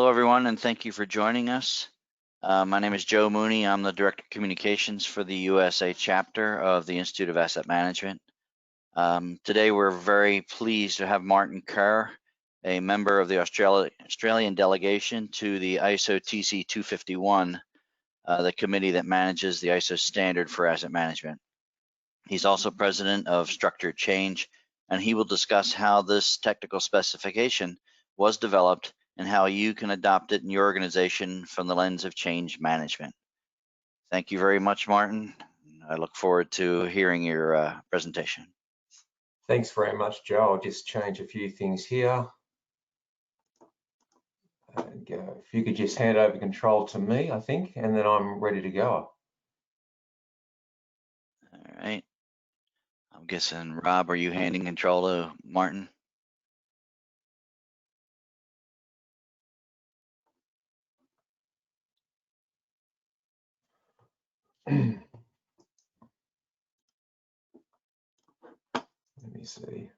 Hello, everyone, and thank you for joining us. My name is Joe Mooney. I'm the Director of Communications for the USA chapter of the Institute of Asset Management. Today, we're very pleased to have Martin Kerr, a member of the Australian Delegation to the ISO TC251, the committee that manages the ISO standard for asset management. He's also president of Structured Change, and he will discuss how this technical specification was developed and how you can adopt it in your organization from the lens of change management. Thank you very much, Martin. I look forward to hearing your presentation. Thanks very much, Joe. I'll just change a few things here. And if you could just hand over control to me, I think, and then I'm ready to go. All right. I'm guessing, Rob, are you handing control to Martin? Let me see.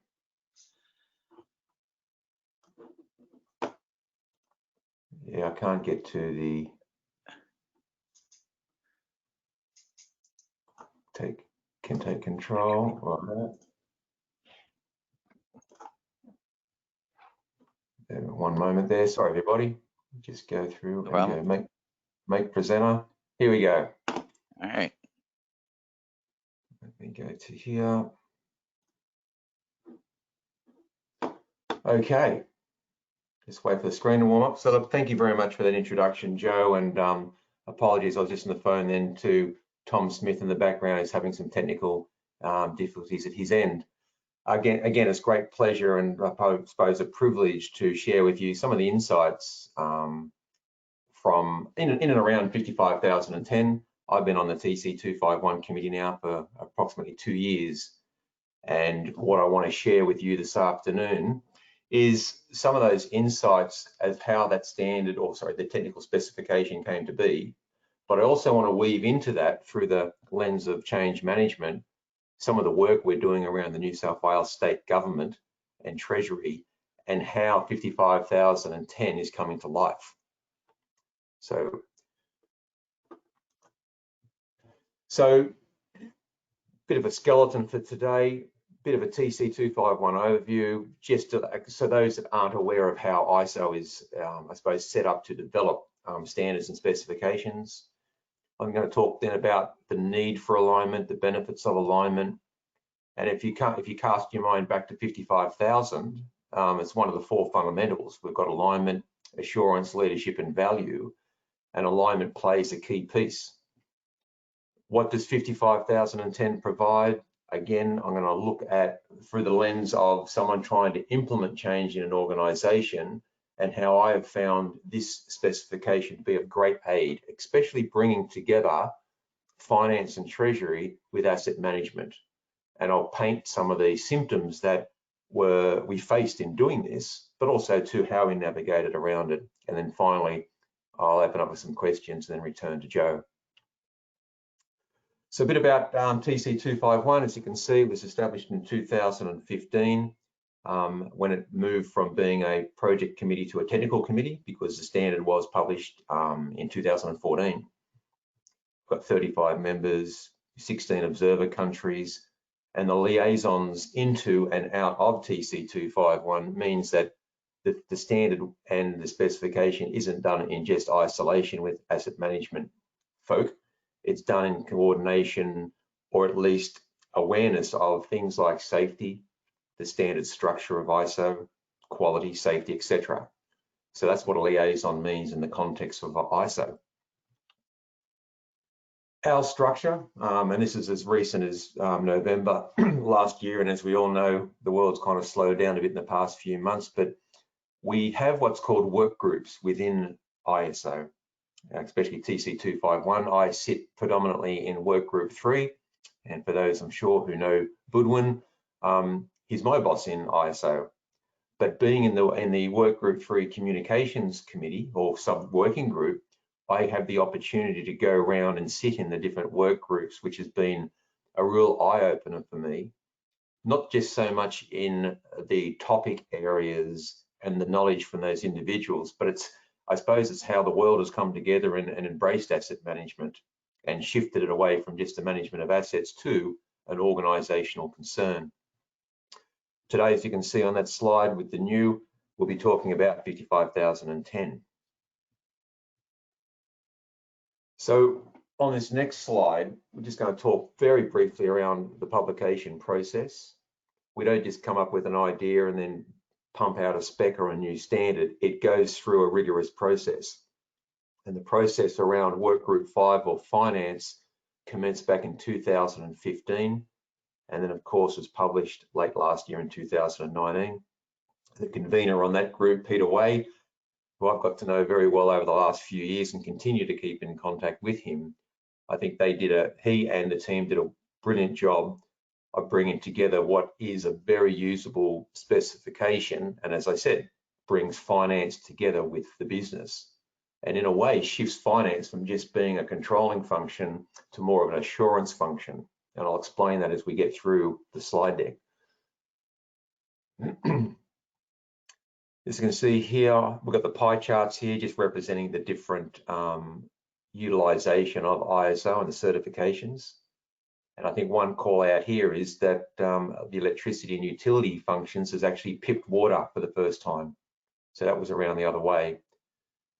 Yeah, I can't get to the take control. Right. One moment there. Sorry, everybody. Just go through and go make presenter. Here we go. All right. Let me go to here. Okay. Just wait for the screen to warm up. So look, thank you very much for that introduction, Joe, and apologies, I was just on the phone then to Tom Smith in the background. He's having some technical difficulties at his end. Again, it's great pleasure and I suppose a privilege to share with you some of the insights from in and around 55010. I've been on the TC251 committee now for approximately 2 years. And what I want to share with you this afternoon is some of those insights as how that standard, or sorry, the technical specification came to be. But I also want to weave into that through the lens of change management, some of the work we're doing around the New South Wales state government and Treasury and how 55010 is coming to life. So bit of a skeleton for today, bit of a TC251 overview, just so those that aren't aware of how ISO is, I suppose, set up to develop standards and specifications. I'm going to talk then about the need for alignment, the benefits of alignment, and if you cast your mind back to 55,000, it's one of the 4 fundamentals. We've got alignment, assurance, leadership, and value, and alignment plays a key piece. What does 55010 provide? Again, I'm going to look at through the lens of someone trying to implement change in an organization and how I have found this specification to be of great aid, especially bringing together finance and treasury with asset management. And I'll paint some of the symptoms that we faced in doing this, but also to how we navigated around it. And then finally, I'll open up with some questions and then return to Joe. So a bit about TC251, as you can see, it was established in 2015 when it moved from being a project committee to a technical committee because the standard was published in 2014. Got 35 members, 16 observer countries, and the liaisons into and out of TC251 means that the standard and the specification isn't done in just isolation with asset management folk. It's done in coordination or at least awareness of things like safety, the standard structure of ISO, quality, safety, etc. So that's what a liaison means in the context of ISO. Our structure, and this is as recent as November last year, and as we all know, the world's kind of slowed down a bit in the past few months, but we have what's called work groups within ISO. Especially TC251, I sit predominantly in work group 3, and for those I'm sure who know Budwin, he's my boss in ISO. But being in the work group 3 communications committee or sub working group, I have the opportunity to go around and sit in the different work groups, which has been a real eye-opener for me, not just so much in the topic areas and the knowledge from those individuals, but it's I suppose it's how the world has come together and embraced asset management and shifted it away from just the management of assets to an organisational concern. Today, as you can see on that slide with the new, we'll be talking about 55010. So on this next slide, we're just going to talk very briefly around the publication process. We don't just come up with an idea and then pump out a spec or a new standard. It goes through a rigorous process. And the process around Workgroup 5 or finance commenced back in 2015. And then of course was published late last year in 2019. The convener on that group, Peter Way, who I've got to know very well over the last few years and continue to keep in contact with him. I think he and the team did a brilliant job of bringing together what is a very usable specification, and as I said, brings finance together with the business, and in a way shifts finance from just being a controlling function to more of an assurance function, and I'll explain that as we get through the slide deck. As you can see here, we've got the pie charts here just representing the different utilization of ISO and the certifications. And I think one call out here is that the electricity and utility functions has actually pipped water for the first time. So that was around the other way.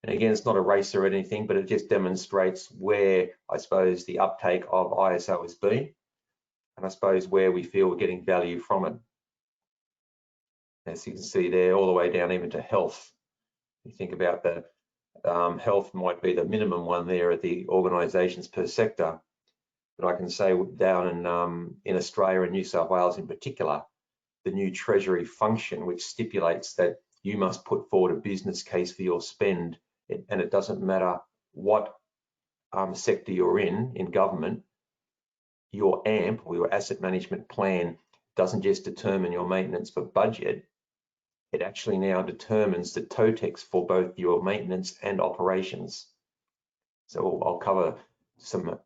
And again, it's not a race or anything, but it just demonstrates where I suppose the uptake of ISO has been, and I suppose where we feel we're getting value from it. As you can see there, all the way down even to health. You think about the health might be the minimum one there at the organisations per sector, but I can say down in Australia and New South Wales in particular, the new Treasury function, which stipulates that you must put forward a business case for your spend, and it doesn't matter what sector you're in government, your AMP or your asset management plan doesn't just determine your maintenance for budget, it actually now determines the TOTEX for both your maintenance and operations. So I'll cover some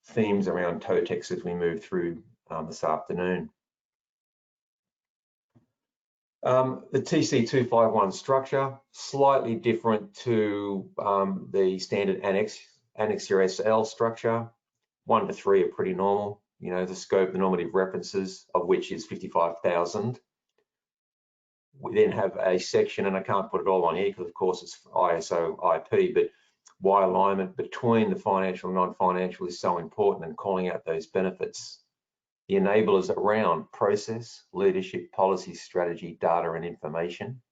themes around TOTEX as we move through this afternoon. The TC251 structure, slightly different to the standard Annexure SL structure. 1 to 3 are pretty normal. You know, the scope, the normative references of which is 55,000. We then have a section, and I can't put it all on here because of course it's ISO IP, but why alignment between the financial and non-financial is so important, and calling out those benefits. The enablers around process, leadership, policy, strategy, data and information.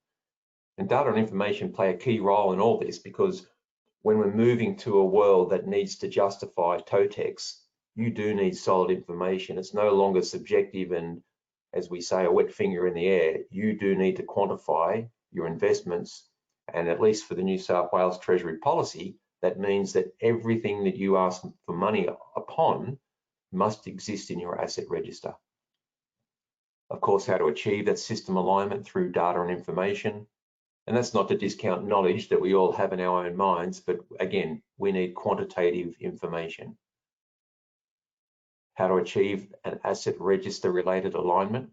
And data and information play a key role in all this, because when we're moving to a world that needs to justify TOTEX, you do need solid information. It's no longer subjective and, as we say, a wet finger in the air. You do need to quantify your investments, and at least for the New South Wales Treasury policy, that means that everything that you ask for money upon must exist in your asset register. Of course, how to achieve that system alignment through data and information. And that's not to discount knowledge that we all have in our own minds, but again, we need quantitative information. How to achieve an asset register related alignment.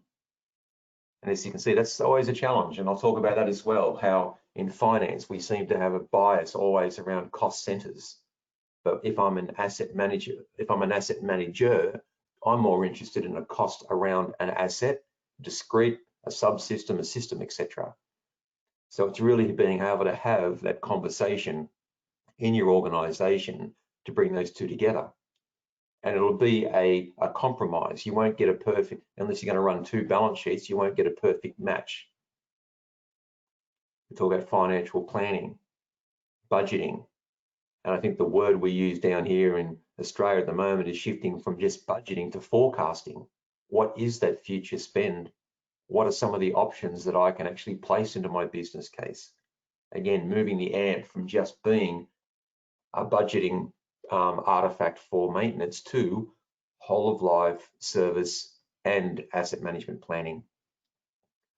And as you can see, that's always a challenge. And I'll talk about that as well, how in finance, we seem to have a bias always around cost centers. But if I'm an asset manager, I'm more interested in a cost around an asset, discrete, a subsystem, a system, etc. So it's really being able to have that conversation in your organization to bring those two together. And it'll be a compromise. You won't get a perfect, unless you're going to run 2 balance sheets, you won't get a perfect match. We talk about financial planning, budgeting. And I think the word we use down here in Australia at the moment is shifting from just budgeting to forecasting. What is that future spend? What are some of the options that I can actually place into my business case? Again, moving the AMP from just being a budgeting artifact for maintenance to whole of life service and asset management planning.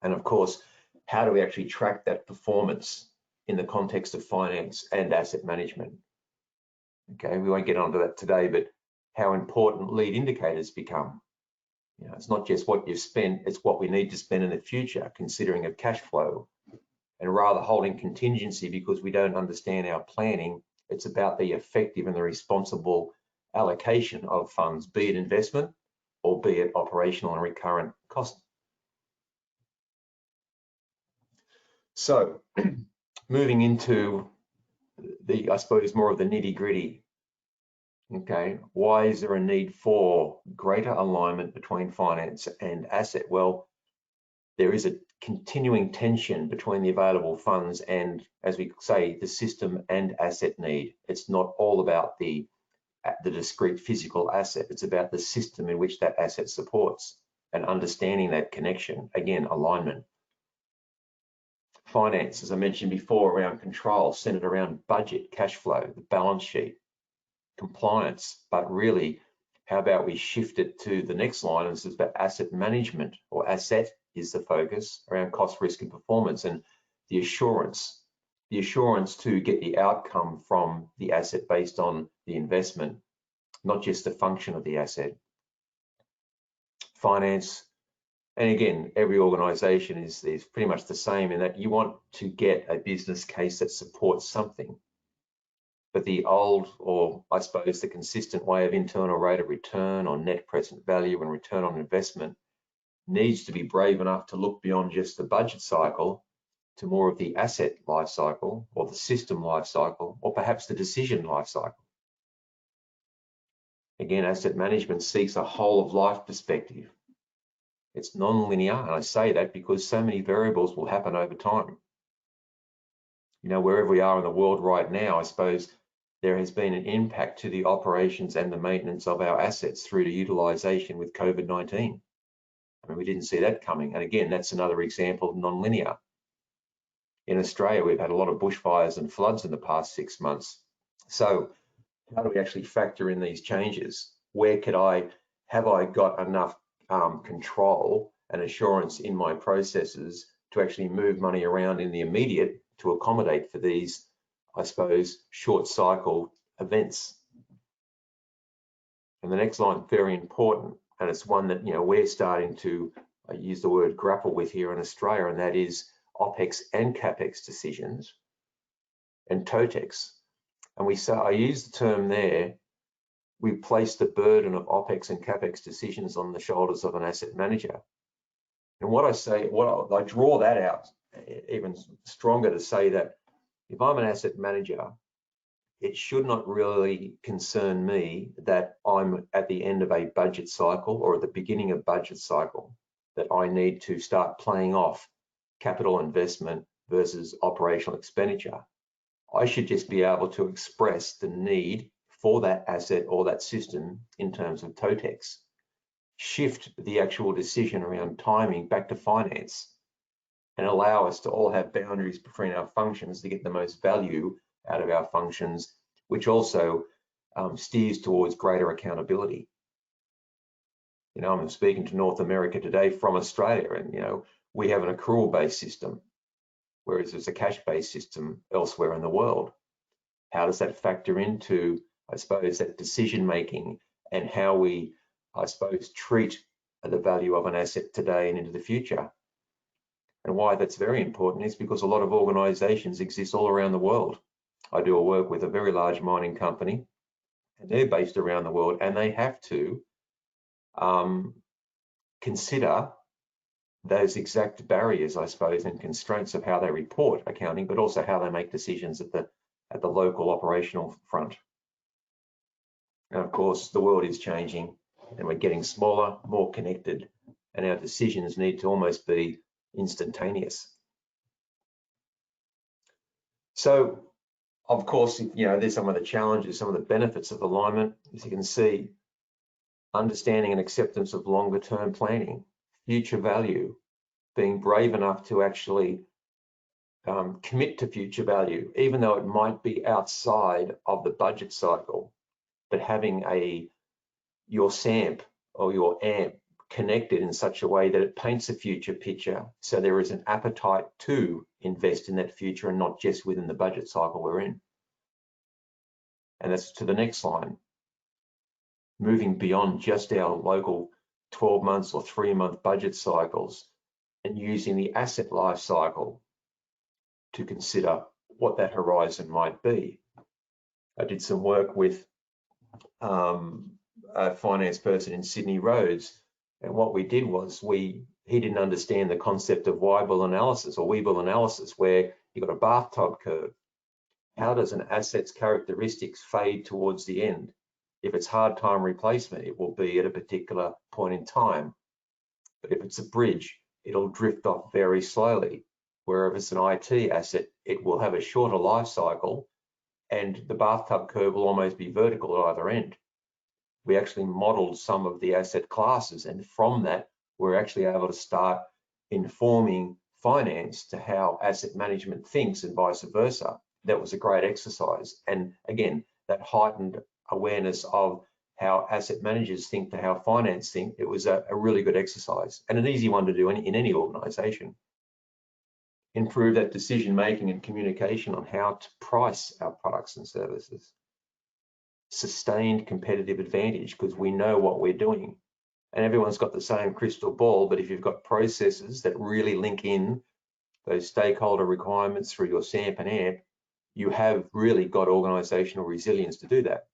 And of course, how do we actually track that performance in the context of finance and asset management? Okay, we won't get onto that today, but how important lead indicators become. You know, it's not just what you've spent, it's what we need to spend in the future, considering of cash flow, And rather holding contingency because we don't understand our planning, it's about the effective and the responsible allocation of funds, be it investment or be it operational and recurrent cost. So moving into the, I suppose, more of the nitty-gritty. Okay, why is there a need for greater alignment between finance and asset? Well, there is a continuing tension between the available funds and, as we say, the system and asset need. It's not all about the discrete physical asset. It's about the system in which that asset supports and understanding that connection. Again, alignment. Finance, as I mentioned before, around control, centered around budget, cash flow, the balance sheet, compliance, but really, how about we shift it to the next line? This is about asset management, or asset is the focus around cost, risk, and performance, and the assurance to get the outcome from the asset based on the investment, not just the function of the asset. Finance, and again, every organization is pretty much the same in that you want to get a business case that supports something. But the old, or I suppose the consistent way of internal rate of return on net present value and return on investment needs to be brave enough to look beyond just the budget cycle to more of the asset life cycle, or the system life cycle, or perhaps the decision life cycle. Again, asset management seeks a whole of life perspective. It's non-linear, and I say that because so many variables will happen over time. You know, wherever we are in the world right now, I suppose there has been an impact to the operations and the maintenance of our assets through to utilization with COVID-19. I mean, we didn't see that coming. And again, that's another example of non-linear. In Australia, we've had a lot of bushfires and floods in the past 6 months. So how do we actually factor in these changes? Where have I got enough control and assurance in my processes to actually move money around in the immediate to accommodate for these, I suppose, short cycle events? And the next line, very important, and it's one that, you know, we're starting to use the word grapple with here in Australia, and that is OPEX and CAPEX decisions and TOTEX. And I use the term there, we place the burden of OPEX and CAPEX decisions on the shoulders of an asset manager. And what I draw that out even stronger to say that if I'm an asset manager, it should not really concern me that I'm at the end of a budget cycle or at the beginning of budget cycle, that I need to start playing off capital investment versus operational expenditure. I should just be able to express the need for that asset or that system in terms of TOTEX. Shift the actual decision around timing back to finance and allow us to all have boundaries between our functions to get the most value out of our functions, which also steers towards greater accountability. You know, I'm speaking to North America today from Australia, and, you know, we have an accrual-based system, whereas there's a cash-based system elsewhere in the world. How does that factor into, I suppose, that decision-making and how we, I suppose, treat the value of an asset today and into the future? And why that's very important is because a lot of organizations exist all around the world. I do work with a very large mining company, and they're based around the world, and they have to consider those exact barriers, I suppose, and constraints of how they report accounting, but also how they make decisions at the local operational front. And of course, the world is changing, and we're getting smaller, more connected, and our decisions need to almost be instantaneous. So, of course, you know, there's some of the challenges, some of the benefits of alignment. As you can see, understanding and acceptance of longer term planning, future value, being brave enough to actually commit to future value, even though it might be outside of the budget cycle, but having your SAMP or your AMP connected in such a way that it paints a future picture, so there is an appetite to invest in that future and not just within the budget cycle we're in. And that's to the next line, moving beyond just our local 12 months or 3-month budget cycles and using the asset life cycle to consider what that horizon might be. I did some work with a finance person in Sydney Roads, and what we did was he didn't understand the concept of Weibull analysis or Weibull analysis, where you got a bathtub curve. How does an asset's characteristics fade towards the end? If it's hard time replacement, it will be at a particular point in time. But if it's a bridge, it'll drift off very slowly. Where if it's an IT asset, it will have a shorter life cycle, and the bathtub curve will almost be vertical at either end. We actually modeled some of the asset classes, and from that, we're actually able to start informing finance to how asset management thinks and vice versa. That was a great exercise. And again, that heightened awareness of how asset managers think to how finance think. It was a really good exercise and an easy one to do in any organization. Improve that decision making and communication on how to price our products and services. Sustained competitive advantage, because we know what we're doing. And everyone's got the same crystal ball, but if you've got processes that really link in those stakeholder requirements through your SAMP and AMP, you have really got organizational resilience to do that.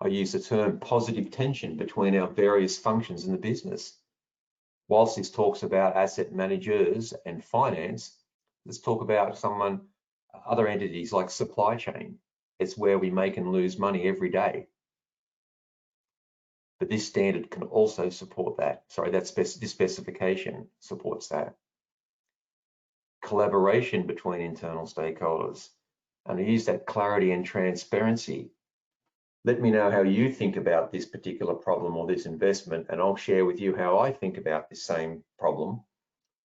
I use the term positive tension between our various functions in the business. Whilst this talks about asset managers and finance, let's talk about other entities like supply chain. It's where we make and lose money every day. But this standard can also support that. Sorry, this specification supports that. Collaboration between internal stakeholders. And I use that clarity and transparency. Let me know how you think about this particular problem or this investment, and I'll share with you how I think about this same problem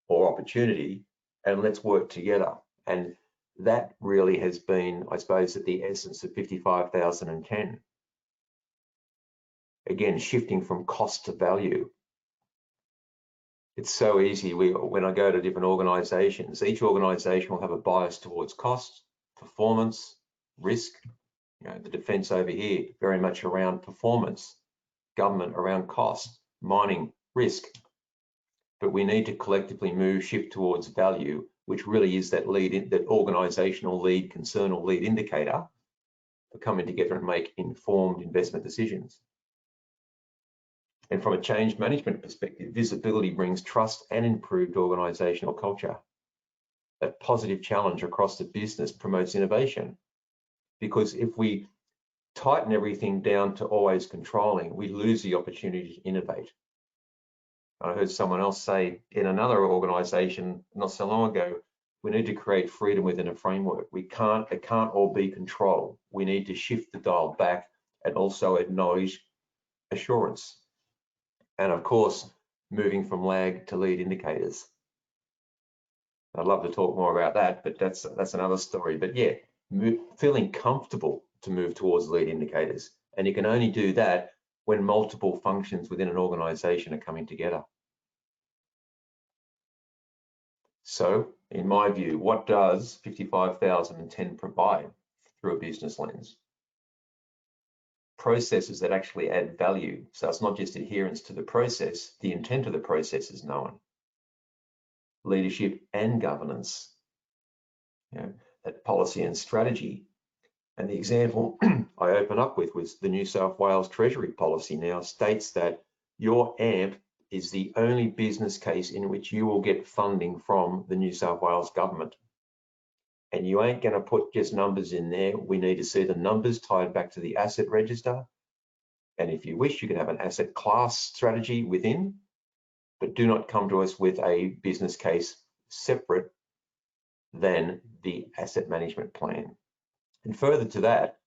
or opportunity, and let's work together. And that really has been, I suppose, at the essence of 55010. Again, shifting from cost to value. It's so easy. When I go to different organizations, each organization will have a bias towards cost, performance, risk. You know, the defense over here, very much around performance, government around cost, mining, risk. But we need to collectively shift towards value, which really is that organizational lead, concern or lead indicator for coming together and make informed investment decisions. And from a change management perspective, visibility brings trust and improved organizational culture. That positive challenge across the business promotes innovation. Because if we tighten everything down to always controlling, we lose the opportunity to innovate. I heard someone else say in another organization not so long ago, we need to create freedom within a framework. It can't all be control. We need to shift the dial back and also acknowledge assurance. And of course, moving from lag to lead indicators. I'd love to talk more about that, but that's another story. But yeah, feeling comfortable to move towards lead indicators. And you can only do that when multiple functions within an organization are coming together. So in my view, what does 55010 provide through a business lens? Processes that actually add value. So it's not just adherence to the process, the intent of the process is known. Leadership and governance, that policy and strategy. And the example I open up with was the New South Wales Treasury policy now states that your AMP is the only business case in which you will get funding from the New South Wales government. And you ain't going to put just numbers in there. We need to see the numbers tied back to the asset register. And if you wish, you can have an asset class strategy within, but do not come to us with a business case separate than the asset management plan. And further to that,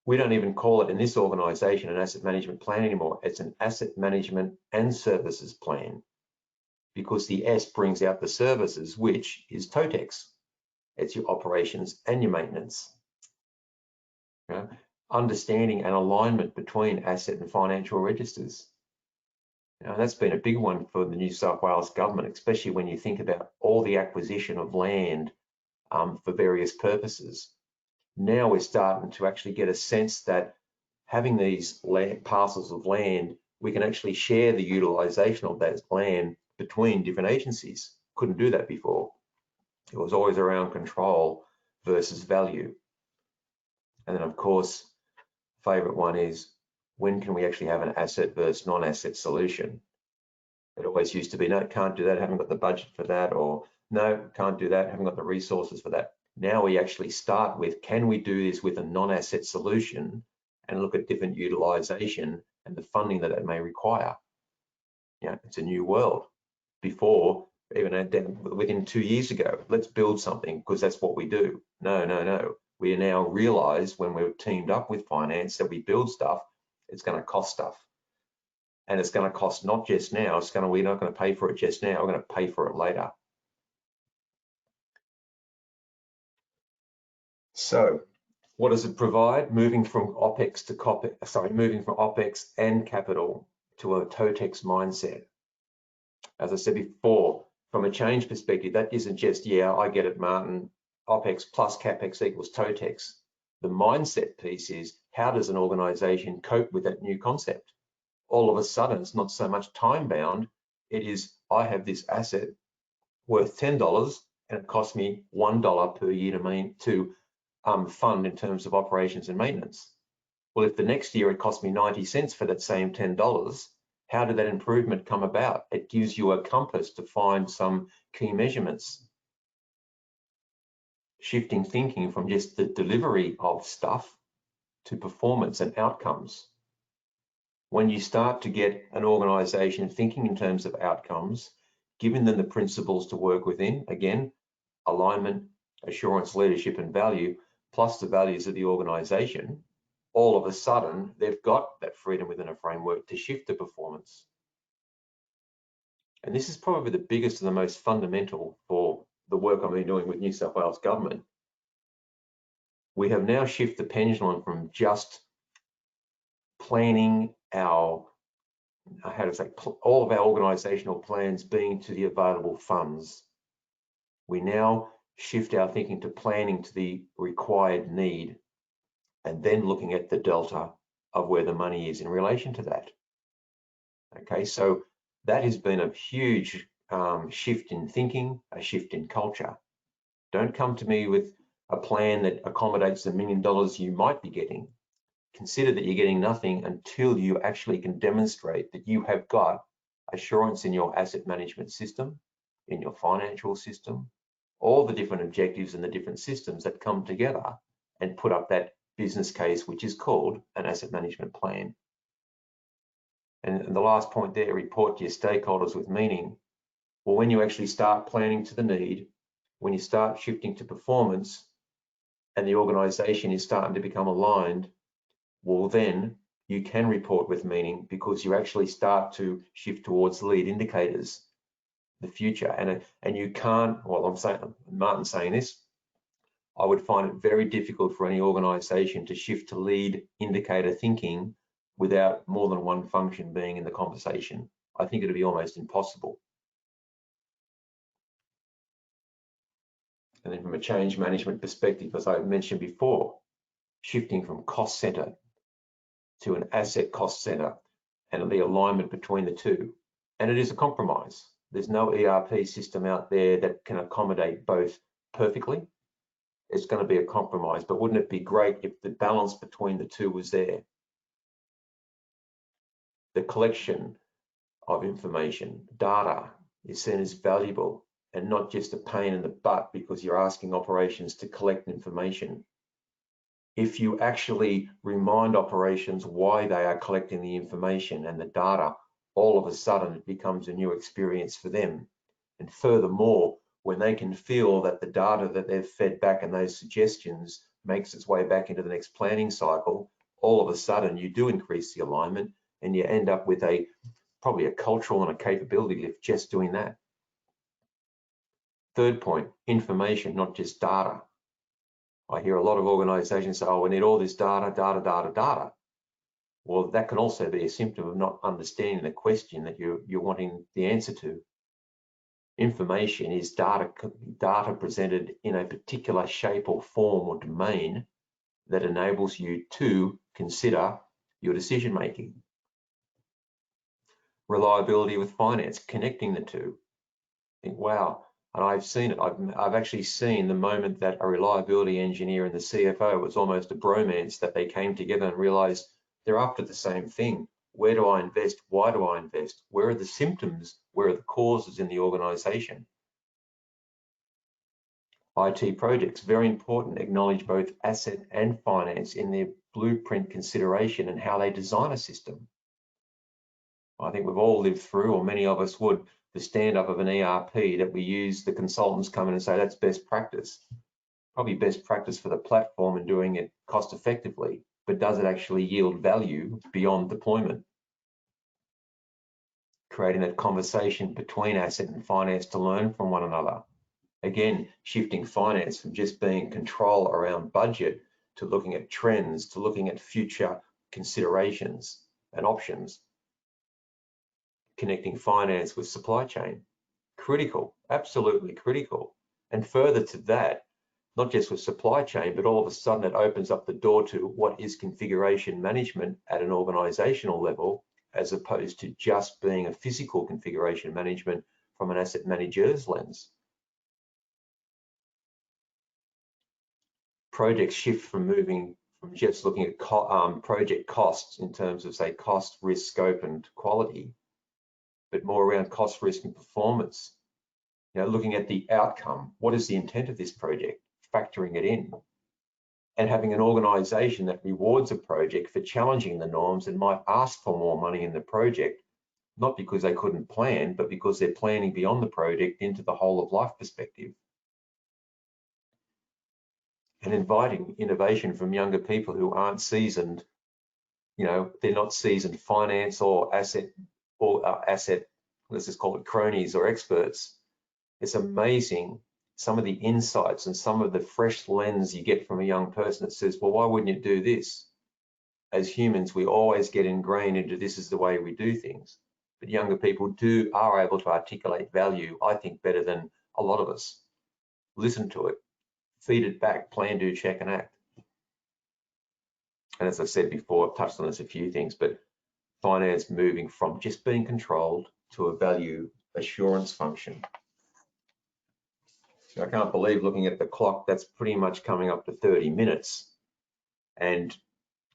we don't even call it in this organization an asset management plan anymore. It's an asset management and services plan, because the S brings out the services, which is TOTEX. It's your operations and your maintenance. Understanding and alignment between asset and financial registers. That's been a big one for the New South Wales government, especially when you think about all the acquisition of land for various purposes. Now we're starting to actually get a sense that having these parcels of land, we can actually share the utilization of that land between different agencies, Couldn't do that before. It was always around control versus value. And then of course, favorite one is, when can we actually have an asset versus non-asset solution? It always used to be, no, can't do that, haven't got the budget for that, or no, can't do that, haven't got the resources for that. Now we actually start with, can we do this with a non-asset solution, and look at different utilization and the funding that it may require. Yeah, it's a new world. Before, even within 2 years ago, let's build something because that's what we do. No. We now realize when we're teamed up with finance that we build stuff, it's going to cost stuff. And it's going to cost not just now, we're not going to pay for it just now, we're going to pay for it later. So what does it provide? Moving from OPEX to COPEX, moving from OPEX and capital to a TOTEX mindset. As I said before, from a change perspective, that isn't just, yeah, I get it, Martin, OPEX plus CAPEX equals TOTEX. The mindset piece is, how does an organization cope with that new concept? All of a sudden, it's not so much time bound. It is, I have this asset worth $10 and it costs me $1 per year to fund in terms of operations and maintenance. Well, if the next year it costs me 90 cents for that same $10, how did that improvement come about? It gives you a compass to find some key measurements. Shifting thinking from just the delivery of stuff to performance and outcomes. When you start to get an organization thinking in terms of outcomes, giving them the principles to work within, again, alignment, assurance, leadership, and value, plus the values of the organization, all of a sudden, they've got that freedom within a framework to shift the performance. And this is probably the biggest and the most fundamental for the work I've been doing with New South Wales government. We have now shifted the pendulum from just planning our, all of our organisational plans being to the available funds. We now shift our thinking to planning to the required need, and then looking at the delta of where the money is in relation to that. Okay, so that has been a huge shift in thinking, a shift in culture. Don't come to me with a plan that accommodates the $1 million you might be getting. Consider that you're getting nothing until you actually can demonstrate that you have got assurance in your asset management system, in your financial system, all the different objectives and the different systems that come together and put up that business case, which is called an asset management plan. And the last point there, report to your stakeholders with meaning. Well, when you actually start planning to the need, when you start shifting to performance and the organization is starting to become aligned, well, then you can report with meaning, because you actually start to shift towards lead indicators, the future. And you can't, well, I'm saying, Martin's saying this, I would find it very difficult for any organization to shift to lead indicator thinking without more than one function being in the conversation. I think it'd be almost impossible. And then from a change management perspective, as I mentioned before, shifting from cost center to an asset cost center and the alignment between the two. And it is a compromise. There's no ERP system out there that can accommodate both perfectly. It's going to be a compromise, but wouldn't it be great if the balance between the two was there? The collection of information, data, is seen as valuable and not just a pain in the butt because you're asking operations to collect information. If you actually remind operations why they are collecting the information and the data, all of a sudden it becomes a new experience for them. And furthermore, when they can feel that the data that they've fed back and those suggestions makes its way back into the next planning cycle, all of a sudden you do increase the alignment and you end up with probably a cultural and a capability lift just doing that. Third point, information, not just data. I hear a lot of organizations say, oh, we need all this data. Well, that can also be a symptom of not understanding the question that you're wanting the answer to. Information is data presented in a particular shape or form or domain that enables you to consider your decision making. Reliability with finance, connecting the two. Think, wow, And I've seen it. I've actually seen the moment that a reliability engineer and the CFO was almost a bromance, that they came together and realized they're after the same thing. Where do I invest? Why do I invest? Where are the symptoms? Where are the causes in the organization? IT projects, very important, acknowledge both asset and finance in their blueprint consideration and how they design a system. I think we've all lived through, or many of us would, the stand up of an ERP that we use, the consultants come in and say that's best practice. Probably best practice for the platform and doing it cost effectively, but does it actually yield value beyond deployment? Creating that conversation between asset and finance to learn from one another. Again, shifting finance from just being control around budget to looking at trends, to looking at future considerations and options. Connecting finance with supply chain. Critical, absolutely critical. And further to that, not just with supply chain, but all of a sudden it opens up the door to what is configuration management at an organizational level, as opposed to just being a physical configuration management from an asset manager's lens. Projects shift from moving from just looking at project costs in terms of, say, cost, risk, scope, and quality, but more around cost, risk, and performance. You know, looking at the outcome. What is the intent of this project? Factoring it in. And having an organization that rewards a project for challenging the norms and might ask for more money in the project, not because they couldn't plan, but because they're planning beyond the project into the whole of life perspective. And inviting innovation from younger people who aren't seasoned, you know, they're not seasoned finance or asset, let's just call it cronies or experts. It's amazing some of the insights and some of the fresh lens you get from a young person that says, well, why wouldn't you do this? As humans, we always get ingrained into this is the way we do things. But younger people are able to articulate value, I think, better than a lot of us. Listen to it, feed it back, plan, do, check, and act. And as I said before, I've touched on this a few things, but finance moving from just being controlled to a value assurance function. I can't believe, looking at the clock, that's pretty much coming up to 30 minutes. And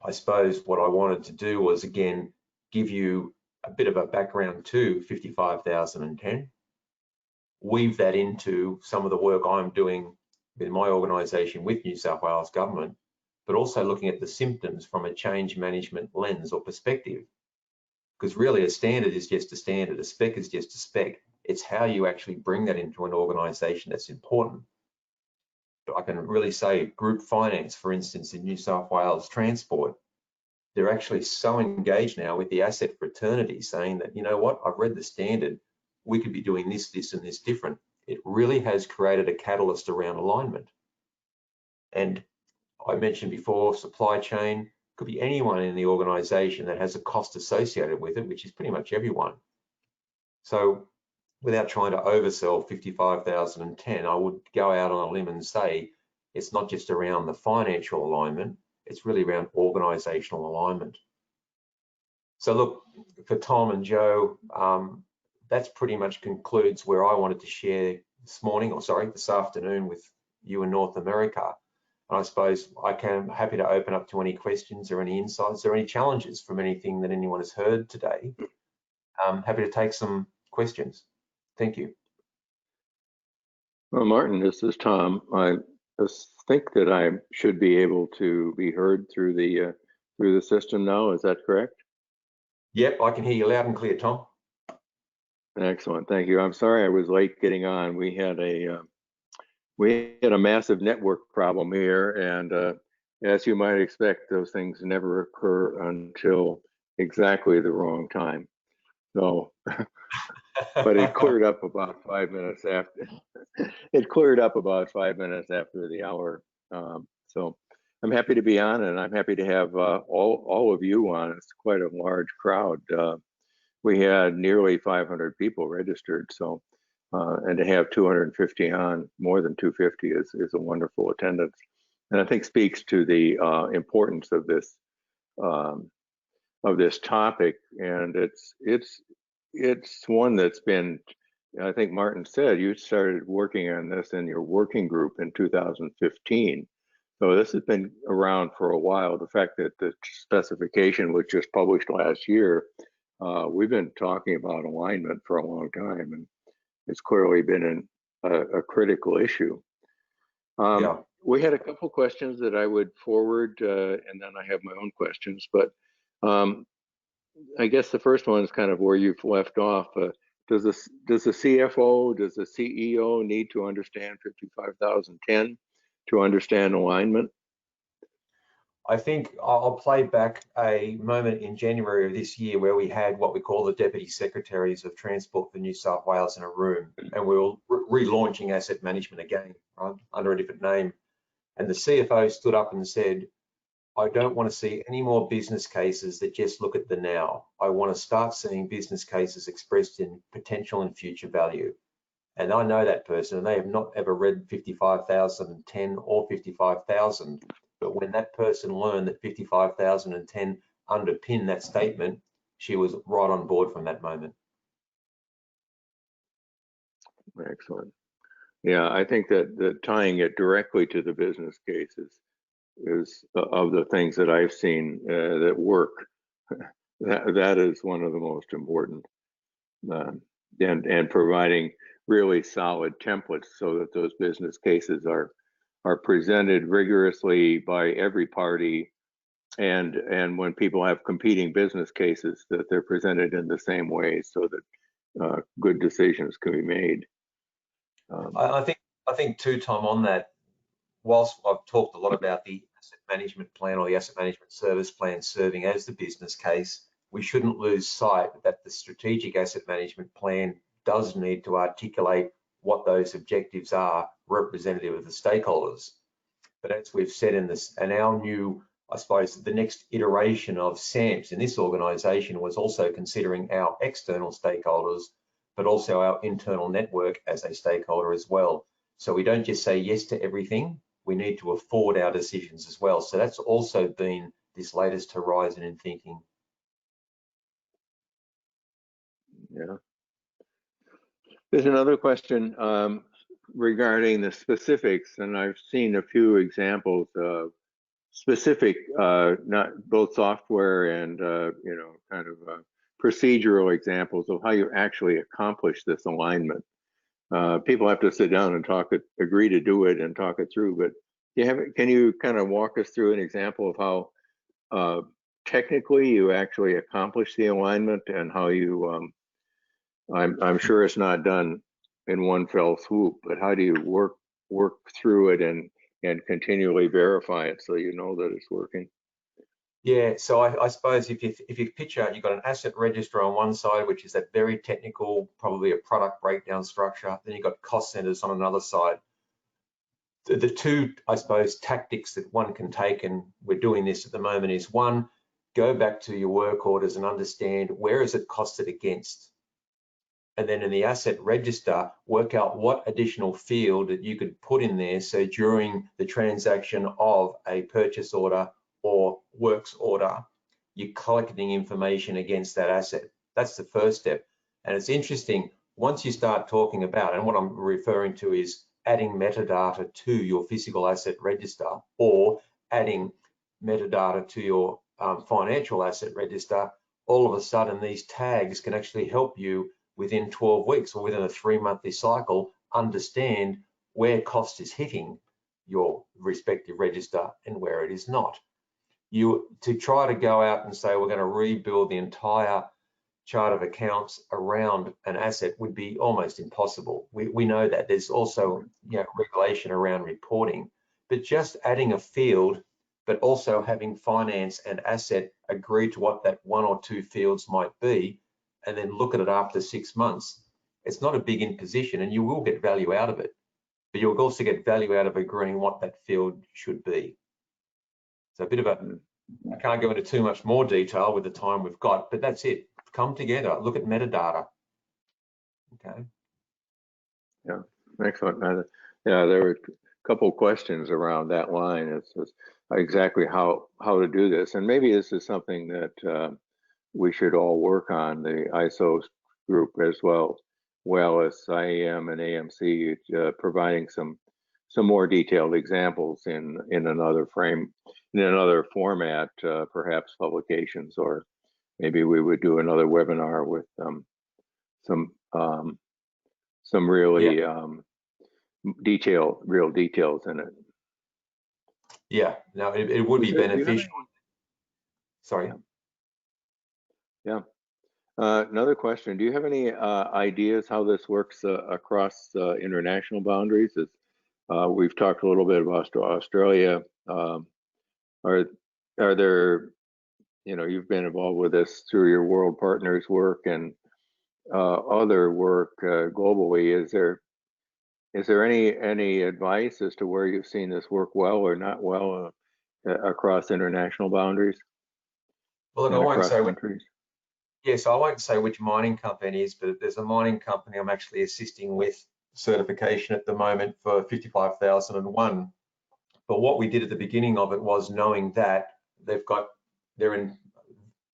I suppose what I wanted to do was, again, give you a bit of a background to 55010, weave that into some of the work I'm doing in my organisation with New South Wales Government, but also looking at the symptoms from a change management lens or perspective. Because really a standard is just a standard, a spec is just a spec. It's how you actually bring that into an organisation that's important. But I can really say group finance, for instance, in New South Wales Transport, they're actually so engaged now with the asset fraternity, saying that, you know what, I've read the standard, we could be doing this, this, and this different. It really has created a catalyst around alignment. And I mentioned before, supply chain, could be anyone in the organisation that has a cost associated with it, which is pretty much everyone. So without trying to oversell 55010, I would go out on a limb and say it's not just around the financial alignment, it's really around organisational alignment. So look, for Tom and Joe, that's pretty much concludes where I wanted to share this afternoon with you in North America. And I suppose I'm happy to open up to any questions or any insights or any challenges from anything that anyone has heard today. I'm happy to take some questions. Thank you. Well, Martin, this is Tom. I just think that I should be able to be heard through the system now. Is that correct? Yep, I can hear you loud and clear, Tom. Excellent, thank you. I'm sorry I was late getting on. We had a massive network problem here, and as you might expect, those things never occur until exactly the wrong time. So, but it cleared up about 5 minutes after. It cleared up about 5 minutes after the hour. So I'm happy to be on, and I'm happy to have all of you on. It's quite a large crowd. We had nearly 500 people registered, so and to have 250 on, more than 250 is a wonderful attendance, and I think speaks to the importance of this topic. And it's one that's been I think Martin said you started working on this in your working group in 2015. So this has been around for a while. The fact that the specification was just published last year, we've been talking about alignment for a long time, and it's clearly been a critical issue. Yeah. We had a couple questions that I would forward, and then I have my own questions. But I guess the first one is kind of where you've left off. Does the CFO, does the CEO need to understand 55010 to understand alignment? I think I'll play back a moment in January of this year where we had what we call the Deputy Secretaries of Transport for New South Wales in a room, and we were relaunching asset management again, right, under a different name. And the CFO stood up and said, I don't want to see any more business cases that just look at the now. I want to start seeing business cases expressed in potential and future value. And I know that person, and they have not ever read 55,010 or 55,000. But when that person learned that 55,010 underpinned that statement, she was right on board from that moment. Excellent. Yeah, I think that tying it directly to the business cases is of the things that I've seen that work. That is one of the most important, and providing really solid templates so that those business cases are presented rigorously by every party, and when people have competing business cases, that they're presented in the same way so that good decisions can be made. I think too, Tom, on that, whilst I've talked a lot about the asset management plan or the asset management service plan serving as the business case, we shouldn't lose sight that the strategic asset management plan does need to articulate what those objectives are representative of the stakeholders. But as we've said in this, and our new, I suppose, the next iteration of SAMPS in this organisation was also considering our external stakeholders, but also our internal network as a stakeholder as well. So we don't just say yes to everything, we need to afford our decisions as well. So that's also been this latest horizon in thinking. Yeah. There's another question regarding the specifics, and I've seen a few examples of specific, not both software and kind of procedural examples of how you actually accomplish this alignment. People have to sit down and agree to do it and talk it through. But can you kind of walk us through an example of how technically you actually accomplish the alignment, and how you? I'm sure it's not done in one fell swoop, but how do you work through it and continually verify it so you know that it's working? Yeah, so I suppose if you picture, you've got an asset register on one side, which is that very technical, probably a product breakdown structure. Then you've got cost centers on another side. The two, I suppose, tactics that one can take, and we're doing this at the moment, is one, go back to your work orders and understand where is it costed against. And then in the asset register, work out what additional field that you could put in there. So during the transaction of a purchase order or works order, you're collecting information against that asset. That's the first step. And it's interesting, once you start talking about, and what I'm referring to is adding metadata to your physical asset register, or adding metadata to your financial asset register, all of a sudden these tags can actually help you within 12 weeks or within a 3-monthly cycle, understand where cost is hitting your respective register and where it is not. To try to go out and say we're going to rebuild the entire chart of accounts around an asset would be almost impossible. We know that there's also regulation around reporting, but just adding a field, but also having finance and asset agree to what that 1 or 2 fields might be, and then look at it after 6 months. It's not a big imposition, and you will get value out of it, but you'll also get value out of agreeing what that field should be. So a bit of I can't go into too much more detail with the time we've got, but that's it. Come together, look at metadata. Okay. Yeah, excellent. Yeah, there were a couple of questions around that line. It's exactly how to do this, and maybe this is something that we should all work on, the ISO group as well. well as IAM and AMC, providing some more detailed examples in another format, perhaps publications, or maybe we would do another webinar with some really real details in it. Yeah, no, it would be beneficial. Sorry. Yeah. Another question, do you have any ideas how this works across international boundaries? We've talked a little bit about Australia. Are there, you've been involved with this through your World Partners work and other work globally. Is there any advice as to where you've seen this work well or not well across international boundaries? Well, look, I won't say countries? Yes, I won't say which mining company it is, but there's a mining company I'm actually assisting with certification at the moment for 55001. But what we did at the beginning of it was knowing that they're in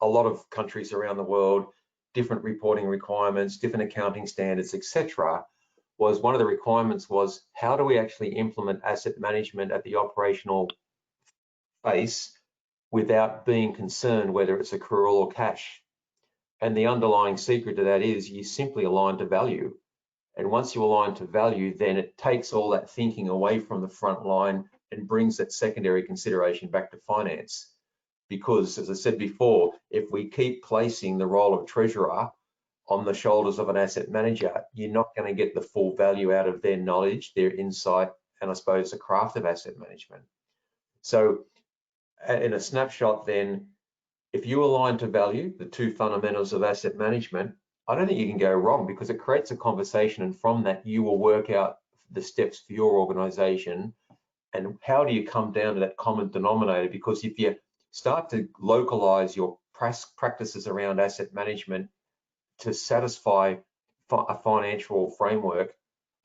a lot of countries around the world, different reporting requirements, different accounting standards, etc. Was one of the requirements was, how do we actually implement asset management at the operational phase without being concerned whether it's accrual or cash? And the underlying secret to that is you simply align to value. And once you align to value, then it takes all that thinking away from the front line and brings that secondary consideration back to finance. Because, as I said before, if we keep placing the role of treasurer on the shoulders of an asset manager, you're not going to get the full value out of their knowledge, their insight, and I suppose the craft of asset management. So in a snapshot then, if you align to value, the two fundamentals of asset management, I don't think you can go wrong, because it creates a conversation, and from that you will work out the steps for your organization and how do you come down to that common denominator. Because if you start to localize your practices around asset management to satisfy a financial framework,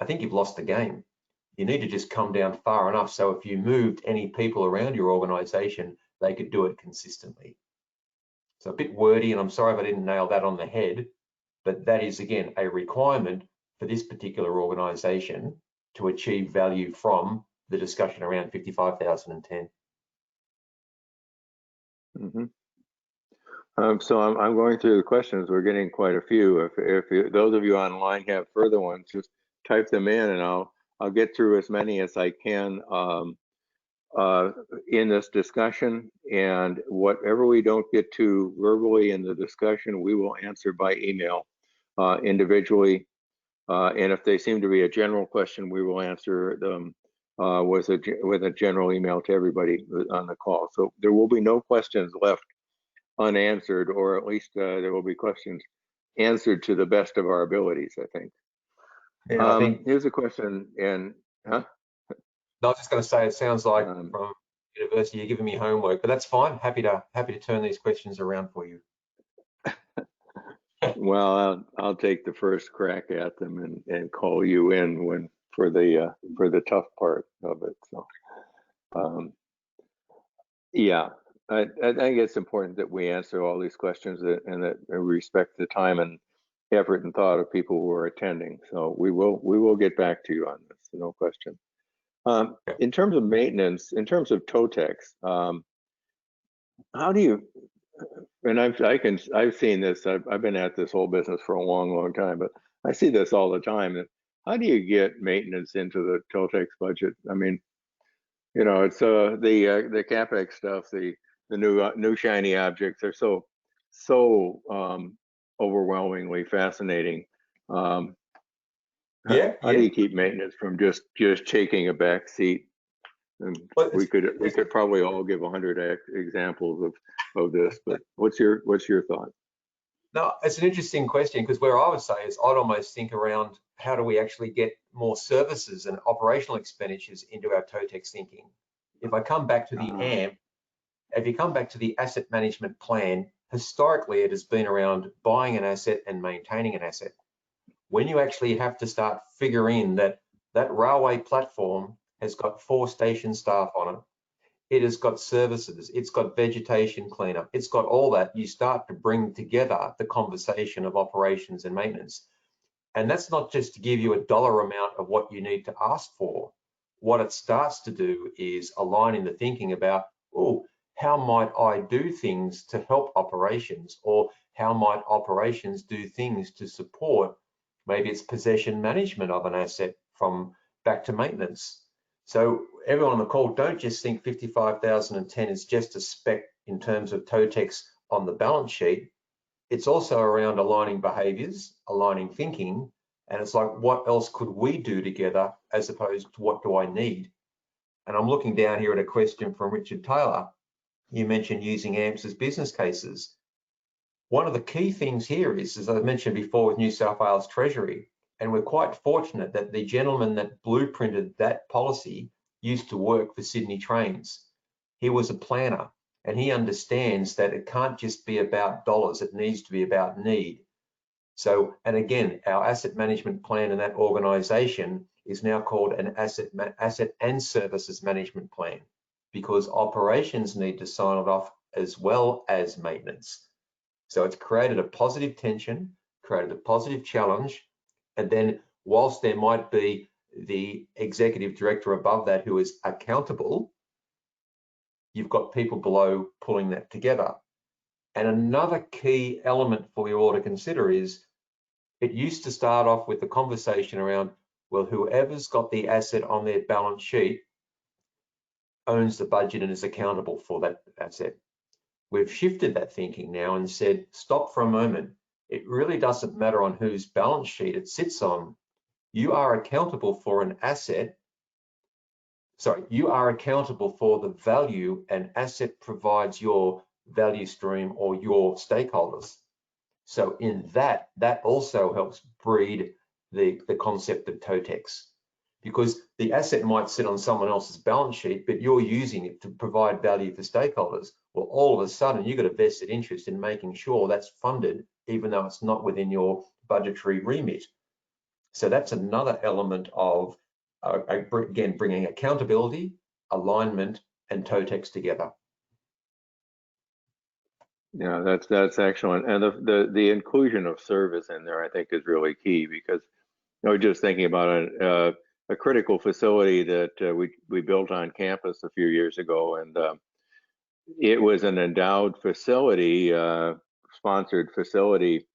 I think you've lost the game. You need to just come down far enough so if you moved any people around your organization, they could do it consistently. So a bit wordy, and I'm sorry if I didn't nail that on the head, but that is, again, a requirement for this particular organization to achieve value from the discussion around 55010. So I'm going through the questions. We're getting quite a few. If those of you online have further ones, just type them in, and I'll get through as many as I can in this discussion. And whatever we don't get to verbally in the discussion, we will answer by email individually. And if they seem to be a general question, we will answer them with a general email to everybody on the call. So there will be no questions left unanswered, or at least there will be questions answered to the best of our abilities, I think. Yeah, here's a question, and I was just going to say, it sounds like from university you're giving me homework, but that's fine. Happy to turn these questions around for you. Well, I'll take the first crack at them and call you in for the tough part of it. So, yeah. I think it's important that we answer all these questions and that we respect the time and effort and thought of people who are attending. So we will get back to you on this, no question. In terms of maintenance, in terms of TOTEX, how do you? And I've seen this. I've been at this whole business for a long time, but I see this all the time. How do you get maintenance into the TOTEX budget? I mean, it's the CapEx stuff, the new shiny objects are so overwhelmingly fascinating. How do you keep maintenance from just taking a back seat? And we could probably all give 100 examples of this, but what's your thought? No, it's an interesting question, because where I would say is I'd almost think around how do we actually get more services and operational expenditures into our TOTEX thinking. If I come back to the IAM, if you come back to the asset management plan, historically it has been around buying an asset and maintaining an asset. When you actually have to start figuring that railway platform has got 4 station staff on it, it has got services, it's got vegetation cleanup, it's got all that, you start to bring together the conversation of operations and maintenance. And that's not just to give you a dollar amount of what you need to ask for. What it starts to do is aligning the thinking about, oh, how might I do things to help operations, or how might operations do things to support, maybe it's possession management of an asset from back to maintenance. So everyone on the call, don't just think 55,010 is just a spec in terms of TOTEX on the balance sheet. It's also around aligning behaviors, aligning thinking, and it's like, what else could we do together as opposed to what do I need? And I'm looking down here at a question from Richard Taylor. You mentioned using AMPs as business cases. One of the key things here is, as I mentioned before, with New South Wales Treasury, and we're quite fortunate that the gentleman that blueprinted that policy used to work for Sydney Trains. He was a planner, and he understands that it can't just be about dollars, it needs to be about need. So, and again, our asset management plan in that organization is now called an asset and services management plan, because operations need to sign it off as well as maintenance. So it's created a positive tension, created a positive challenge, and then whilst there might be the executive director above that who is accountable, you've got people below pulling that together. And another key element for you all to consider is, it used to start off with the conversation around, well, whoever's got the asset on their balance sheet owns the budget and is accountable for that asset. We've shifted that thinking now and said, stop for a moment. It really doesn't matter on whose balance sheet it sits on. You are accountable for an asset. Sorry, you are accountable for the value an asset provides your value stream or your stakeholders. So in that also helps breed the concept of TOTEX, because the asset might sit on someone else's balance sheet, but you're using it to provide value for stakeholders. Well, all of a sudden you've got a vested interest in making sure that's funded, even though it's not within your budgetary remit. So that's another element of, again, bringing accountability, alignment, and TOTEX together. Yeah, that's excellent, and the inclusion of service in there, I think, is really key, because just thinking about a critical facility that we built on campus a few years ago, and it was an endowed facility, sponsored facility,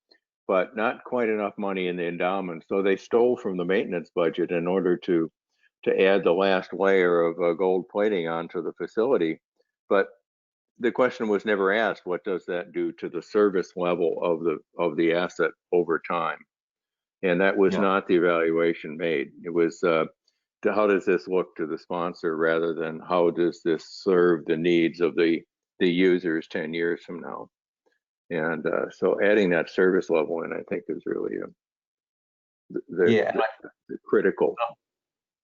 but not quite enough money in the endowment, so they stole from the maintenance budget in order to add the last layer of gold plating onto the facility, but the question was never asked, what does that do to the service level of the asset over time? And that was not the evaluation made. It was how does this look to the sponsor, rather than how does this serve the needs of the users 10 years from now? And so adding that service level in, I think, is really critical.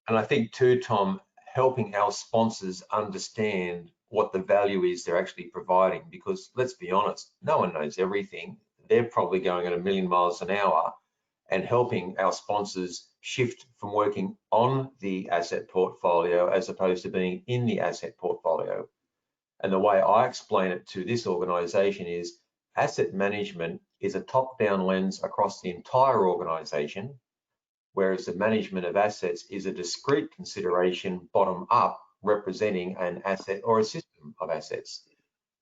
And I think too, Tom, helping our sponsors understand what the value is they're actually providing, because let's be honest, no one knows everything. They're probably going at 1,000,000 miles an hour, and helping our sponsors shift from working on the asset portfolio as opposed to being in the asset portfolio. And the way I explain it to this organization is, asset management is a top-down lens across the entire organization, whereas the management of assets is a discrete consideration bottom up, representing an asset or a system of assets.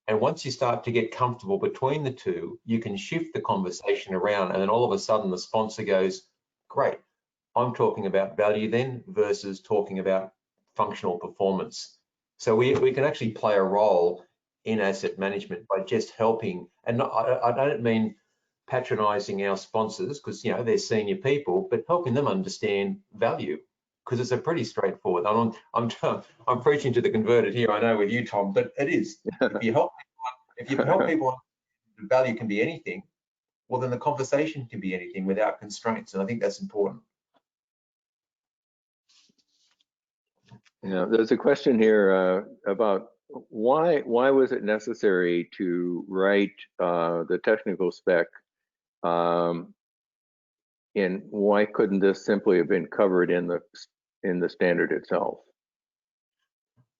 And once you start to get comfortable between the two, you can shift the conversation around, and then all of a sudden the sponsor goes, great, I'm talking about value then versus talking about functional performance. So we can actually play a role in asset management by just helping, and I don't mean patronizing our sponsors, because they're senior people, but helping them understand value, because it's a pretty straightforward. I'm preaching to the converted here, I know, with you, Tom, but it is. If you help people, value can be anything. Well, then the conversation can be anything without constraints, and I think that's important. Yeah, there's a question here about why was it necessary to write the technical spec, and why couldn't this simply have been covered in the standard itself?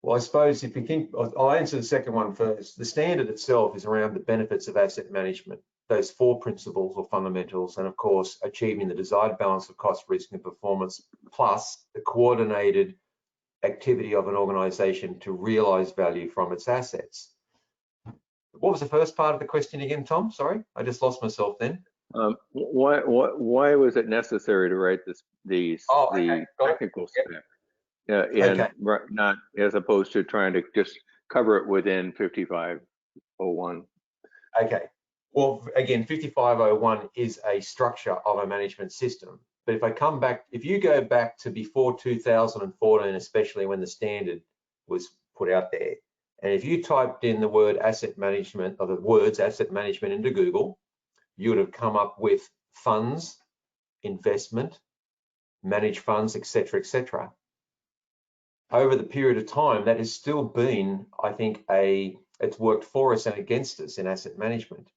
Well, I suppose if you think, I'll answer the second one first. The standard itself is around the benefits of asset management. those 4 principles or fundamentals, and of course achieving the desired balance of cost, risk and performance, plus the coordinated activity of an organization to realize value from its assets. What was the first part of the question again, Tom? Sorry, I just lost myself then. Why was it necessary to write the technical spec? And not as opposed to trying to just cover it within 5501. Okay. Well, again, 5501 is a structure of a management system. But if you go back to before 2014, especially when the standard was put out there, and if you typed in the word asset management or the words asset management into Google, you would have come up with funds, investment, managed funds, etc., etc. Over the period of time, that has still been, I think, it's worked for us and against us in asset management.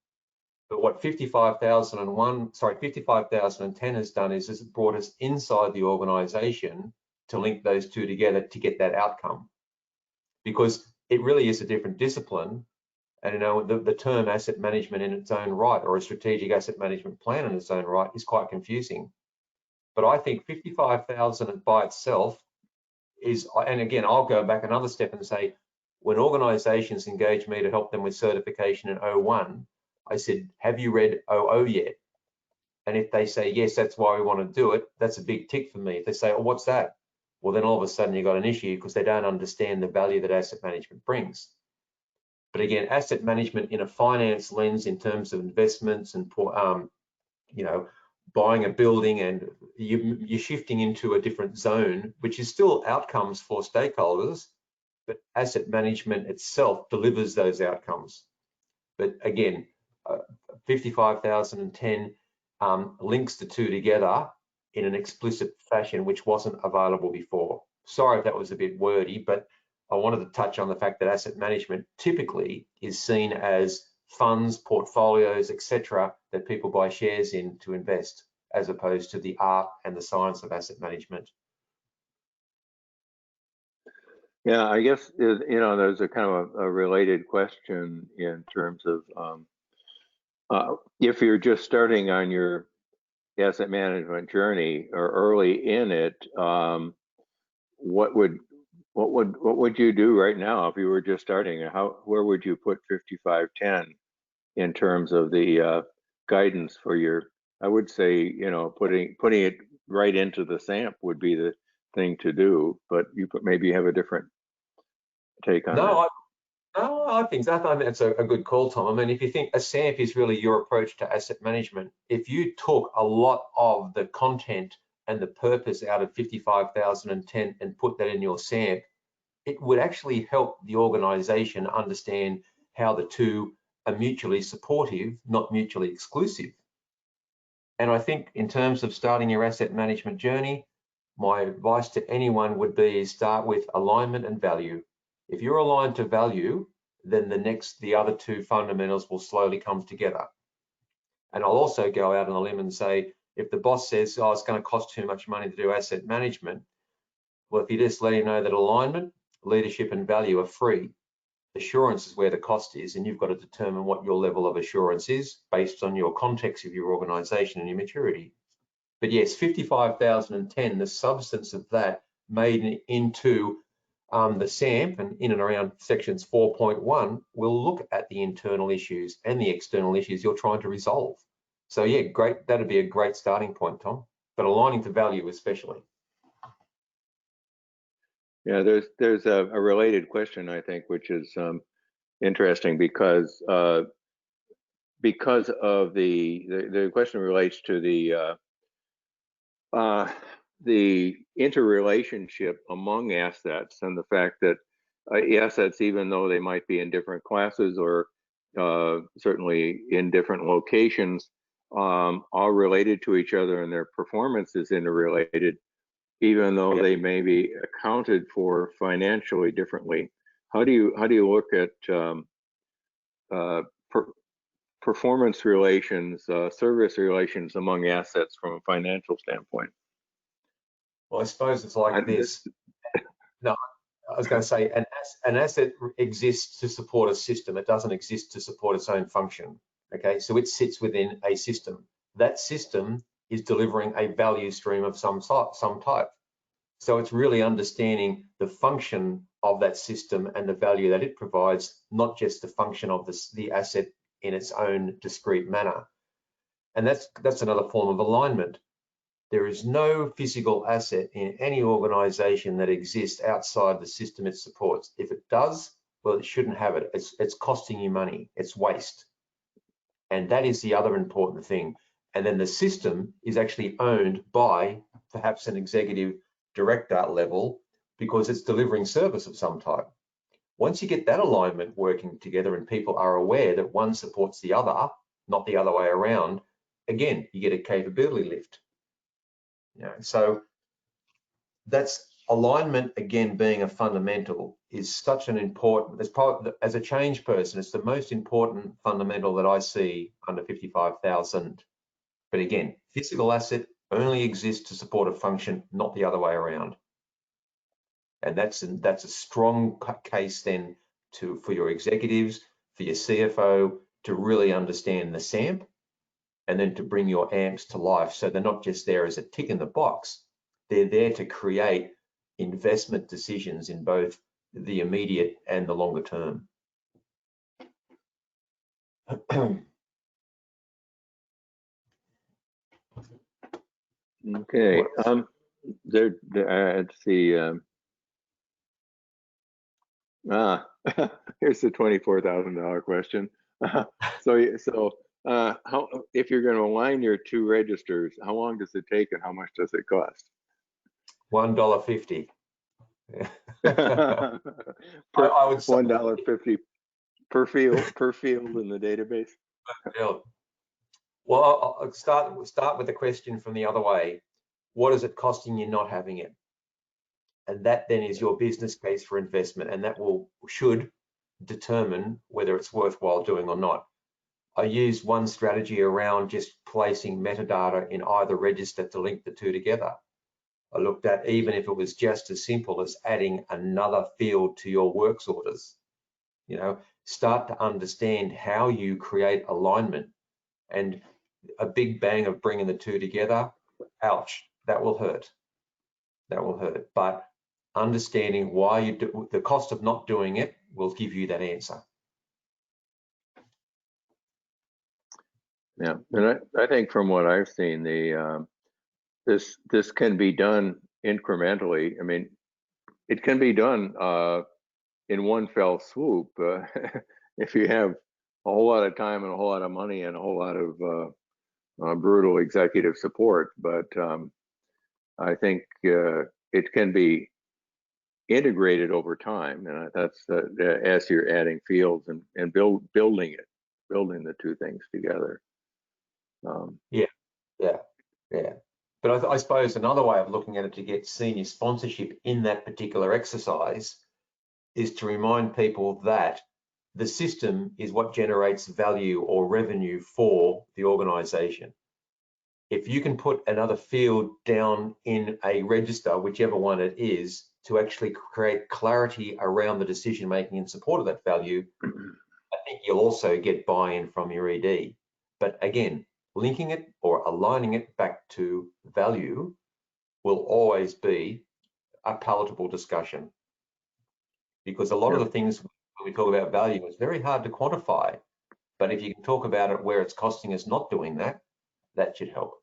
But what 55,010 has done is it brought us inside the organization to link those two together to get that outcome. Because it really is a different discipline. And you know, the term asset management in its own right, or a strategic asset management plan in its own right, is quite confusing. But I think 55,000 by itself is, and again, I'll go back another step and say, when organizations engage me to help them with certification in 01, I said, have you read 00 yet? And if they say, yes, that's why we want to do it, that's a big tick for me. If they say, oh, what's that? Well, then all of a sudden you've got an issue because they don't understand the value that asset management brings. But again, asset management in a finance lens in terms of investments and, you know, buying a building, and you're shifting into a different zone, which is still outcomes for stakeholders, but asset management itself delivers those outcomes. But again, 55,010 links the two together in an explicit fashion, which wasn't available before. Sorry if that was a bit wordy, but I wanted to touch on the fact that asset management typically is seen as funds, portfolios, etc., that people buy shares in to invest, as opposed to the art and the science of asset management. Yeah, I guess, you know, there's a kind of a related question in terms of if you're just starting on your asset management journey or early in it, what would you do right now if you were just starting? Where would you put 5510 in terms of the guidance for your? I would say, you know, putting it right into the SAMP would be the thing to do, but maybe you have a different take on that. I think that's a good call, Tom. I mean, if you think a SAMP is really your approach to asset management, if you took a lot of the content and the purpose out of 55,010 and put that in your SAMP, it would actually help the organization understand how the two are mutually supportive, not mutually exclusive. And I think in terms of starting your asset management journey, my advice to anyone would be start with alignment and value. If you're aligned to value, then the other two fundamentals will slowly come together. And I'll also go out on a limb and say, if the boss says, oh, it's going to cost too much money to do asset management, well, if you just let him know that alignment, leadership and value are free, assurance is where the cost is, and you've got to determine what your level of assurance is based on your context of your organization and your maturity. But yes, 55,010, the substance of that made into the SAMP and in and around sections 4.1 will look at the internal issues and the external issues you're trying to resolve. So yeah, great. That'd be a great starting point, Tom, but aligning to value especially. Yeah, there's a related question, I think, which is interesting because of the question relates to the interrelationship among assets and the fact that assets, even though they might be in different classes or certainly in different locations, are related to each other, and their performance is interrelated, even though they may be accounted for financially differently. How do you look at performance relations, service relations among assets from a financial standpoint? Well, I suppose it's like this. No, I was going to say an asset exists to support a system. It doesn't exist to support its own function. Okay, so it sits within a system. That system is delivering a value stream of some type. So it's really understanding the function of that system and the value that it provides, not just the function of the asset in its own discrete manner. And that's another form of alignment. There is no physical asset in any organization that exists outside the system it supports. If it does, well, it shouldn't have it. It's costing you money. It's waste. And that is the other important thing. And then the system is actually owned by perhaps an executive director level because it's delivering service of some type. Once you get that alignment working together and people are aware that one supports the other, not the other way around, again, you get a capability lift. So that's alignment, again, being a fundamental is such an important, as a change person, it's the most important fundamental that I see under 55,000. But again, physical asset only exists to support a function, not the other way around. And that's a strong case then for your executives, for your CFO to really understand the SAMP and then to bring your AMPs to life. So they're not just there as a tick in the box, they're there to create investment decisions in both the immediate and the longer term. Okay. Let's see. Here's the $24,000 question. How, if you're going to align your two registers, how long does it take and how much does it cost? $1.50. I would say $1.50 per field in the database. Well, I'll start with the question from the other way. What is it costing you not having it? And that then is your business case for investment, and that should determine whether it's worthwhile doing or not. I used one strategy around just placing metadata in either register to link the two together. I looked at even if it was just as simple as adding another field to your works orders. Start to understand how you create alignment. And a big bang of bringing the two together, ouch, that will hurt. That will hurt. But understanding why you do, the cost of not doing it will give you that answer. Yeah, and I think from what I've seen, this can be done incrementally. I mean, it can be done in one fell swoop if you have a whole lot of time and a whole lot of money and a whole lot of brutal executive support. But I think it can be integrated over time, and that's as you're adding fields and building the two things together. Yeah. But I suppose another way of looking at it to get senior sponsorship in that particular exercise is to remind people that the system is what generates value or revenue for the organization. If you can put another field down in a register, whichever one it is, to actually create clarity around the decision making in support of that value, I think you'll also get buy-in from your ED. But again, linking it or aligning it back to value will always be a palatable discussion, because a lot of the things when we talk about value, it's very hard to quantify. But if you can talk about it where it's costing us not doing that, that should help.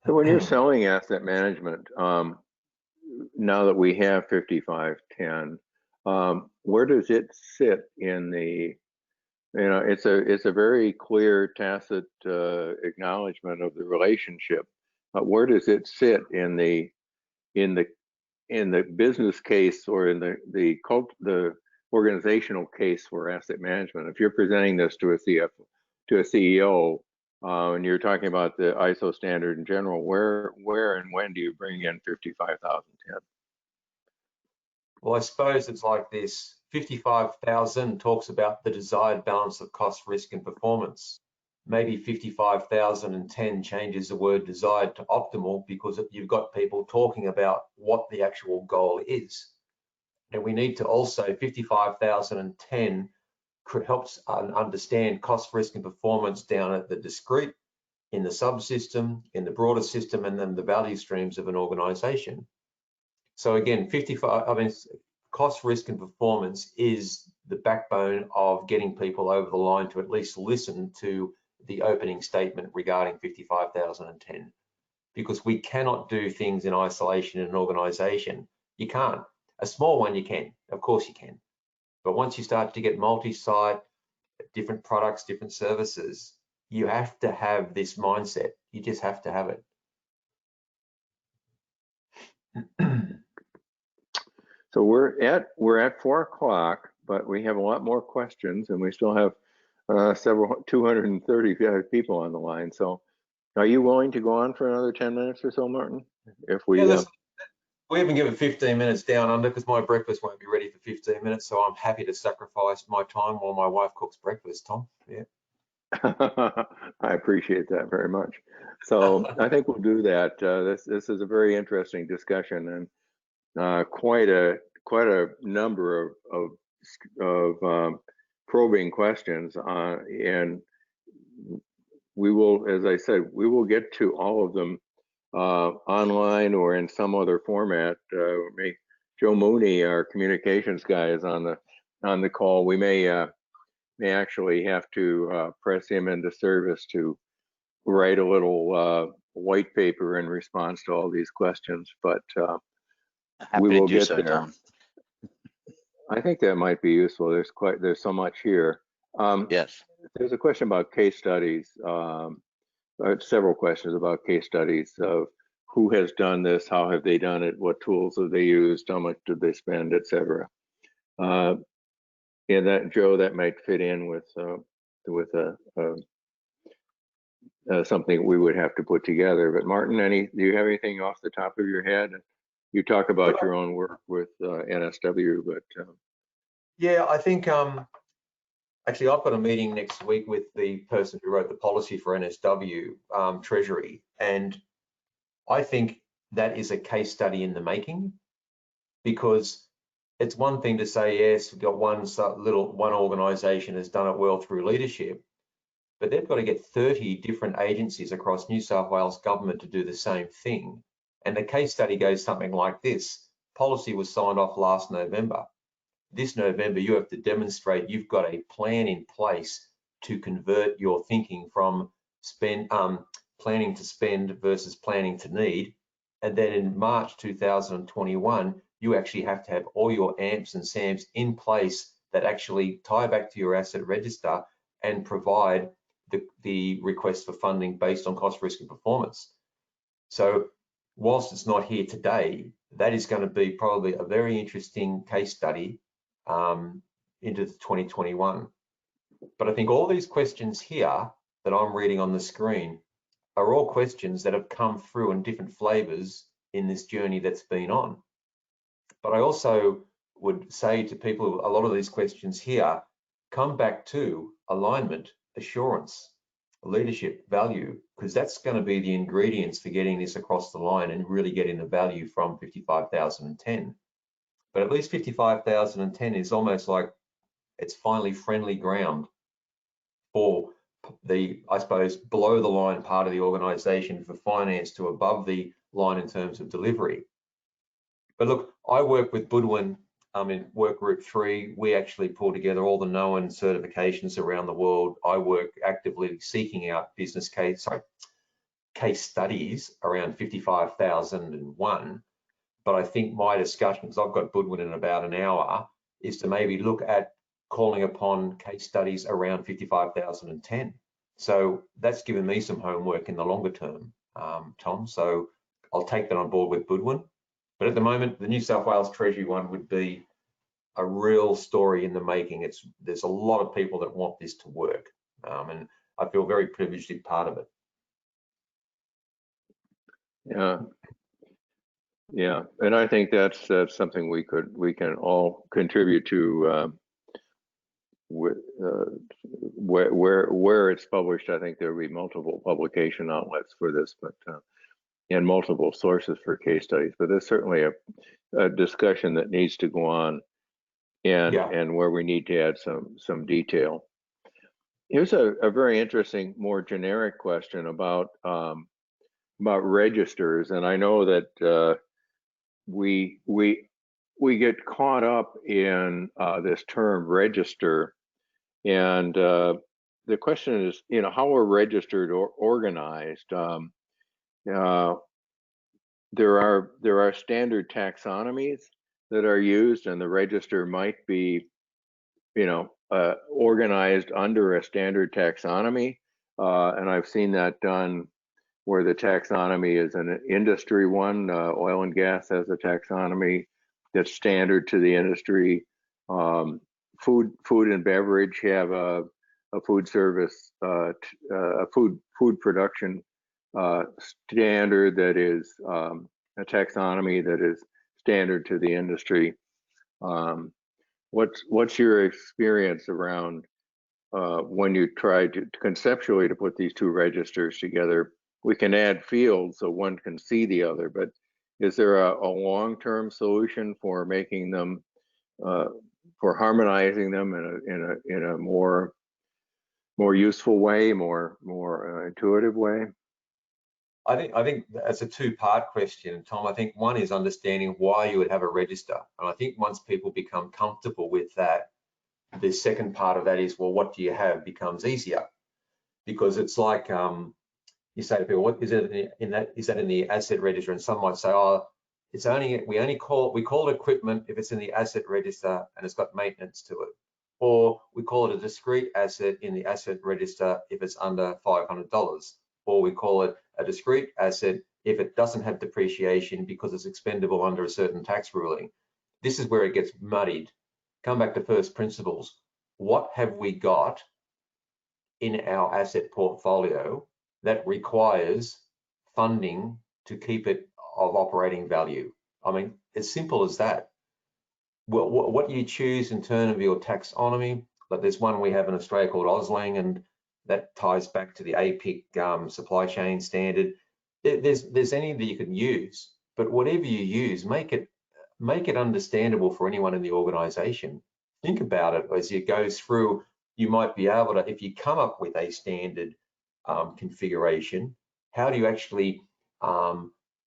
So when you're selling asset management, now that we have 5510, where does it sit in the, it's a very clear tacit acknowledgement of the relationship. Where does it sit in the business case or in the organizational case for asset management? If you're presenting this to a CEO, and you're talking about the ISO standard in general, where and when do you bring in 55,010? Well, I suppose it's like this. 55,000 talks about the desired balance of cost, risk, and performance. Maybe 55,010 changes the word desired to optimal because you've got people talking about what the actual goal is. And we need to also, 55,010 helps understand cost, risk, and performance down at the discrete, in the subsystem, in the broader system, and then the value streams of an organization. So again, cost, risk, and performance is the backbone of getting people over the line to at least listen to the opening statement regarding 55,010, because we cannot do things in isolation in an organization. You can't. A small one you can, of course you can. But once you start to get multi-site, different products, different services, you have to have this mindset. You just have to have it. So we're at 4 o'clock, but we have a lot more questions, and we still have 235 people on the line. So are you willing to go on for another 10 minutes or so, Martin? If we we even give it 15 minutes down under, because my breakfast won't be ready for 15 minutes. So I'm happy to sacrifice my time while my wife cooks breakfast, Tom. Yeah. I appreciate that very much. So I think we'll do that. This is a very interesting discussion, and quite a number of probing questions. And we will, as I said, we will get to all of them online or in some other format. Joe Mooney, our communications guy, is on the call. We may actually have to press him into service to write a little white paper in response to all these questions, but we will get there. Tom. I think that might be useful. There's so much here. Yes. There's a question about case studies. Several questions about case studies of who has done this, how have they done it, what tools have they used, how much did they spend, etc. And that, Joe, that might fit in with something we would have to put together. But Martin, do you have anything off the top of your head? You talk about your own work with NSW, but yeah, I think actually I've got a meeting next week with the person who wrote the policy for NSW, Treasury, and I think that is a case study in the making, because it's one thing to say, yes, we've got one organization has done it well through leadership, but they've got to get 30 different agencies across New South Wales government to do the same thing. And the case study goes something like this. Policy was signed off last November. This November, you have to demonstrate you've got a plan in place to convert your thinking from planning to spend versus planning to need. And then in March 2021, you actually have to have all your AMPs and SAMs in place that actually tie back to your asset register and provide the request for funding based on cost, risk, and performance. So whilst it's not here today, that is going to be probably a very interesting case study into 2021. But I think all these questions here that I'm reading on the screen are all questions that have come through in different flavors in this journey that's been on. But I also would say to people, a lot of these questions here come back to alignment, assurance, leadership, value, because that's going to be the ingredients for getting this across the line and really getting the value from 55,010. But at least 55,010 is almost like it's finally friendly ground for the, I suppose, below the line part of the organization for finance to above the line in terms of delivery. But look, I work with Budwin in Work Group 3. We actually pull together all the known certifications around the world. I work actively seeking out case studies around 55,001. But I think my discussion, because I've got Budwin in about an hour, is to maybe look at calling upon case studies around 55,010. So that's given me some homework in the longer term, Tom. So I'll take that on board with Budwin. But at the moment, the New South Wales Treasury one would be a real story in the making. There's a lot of people that want this to work, and I feel very privileged to be part of it. Yeah, and I think that's something we can all contribute to. Where it's published, I think there will be multiple publication outlets for this, but and multiple sources for case studies. But there's certainly a discussion that needs to go on and where we need to add some detail. Here's a very interesting, more generic question about registers, and I know that we get caught up in this term register, and the question is, how are registered or organized? There are standard taxonomies that are used, and the register might be, organized under a standard taxonomy, and I've seen that done where the taxonomy is an industry one. Oil and gas has a taxonomy that's standard to the industry. Food and beverage have a food service, a food production standard that is a taxonomy that is standard to the industry. What's your experience around when you try to conceptually to put these two registers together? We can add fields so one can see the other, but is there a long-term solution for making them, for harmonizing them in a more useful way, more intuitive way? I think that's a two-part question, Tom. I think one is understanding why you would have a register, and I think once people become comfortable with that, the second part of that is, well, what do you have becomes easier, because it's like you say to people, what is it in that? Is that in the asset register? And some might say, oh, it's only we call it equipment if it's in the asset register and it's got maintenance to it, or we call it a discrete asset in the asset register if it's under $500, or we call it a discrete asset if it doesn't have depreciation because it's expendable under a certain tax ruling. This is where it gets muddied. Come back to first principles. What have we got in our asset portfolio that requires funding to keep it of operating value? I mean, as simple as that. Well, what you choose in terms of your taxonomy, like there's one we have in Australia called AUSTLANG, and that ties back to the APIC supply chain standard. There's any that you can use, but whatever you use, make it understandable for anyone in the organization. Think about it as it goes through. You might be able to, if you come up with a standard configuration, how do you actually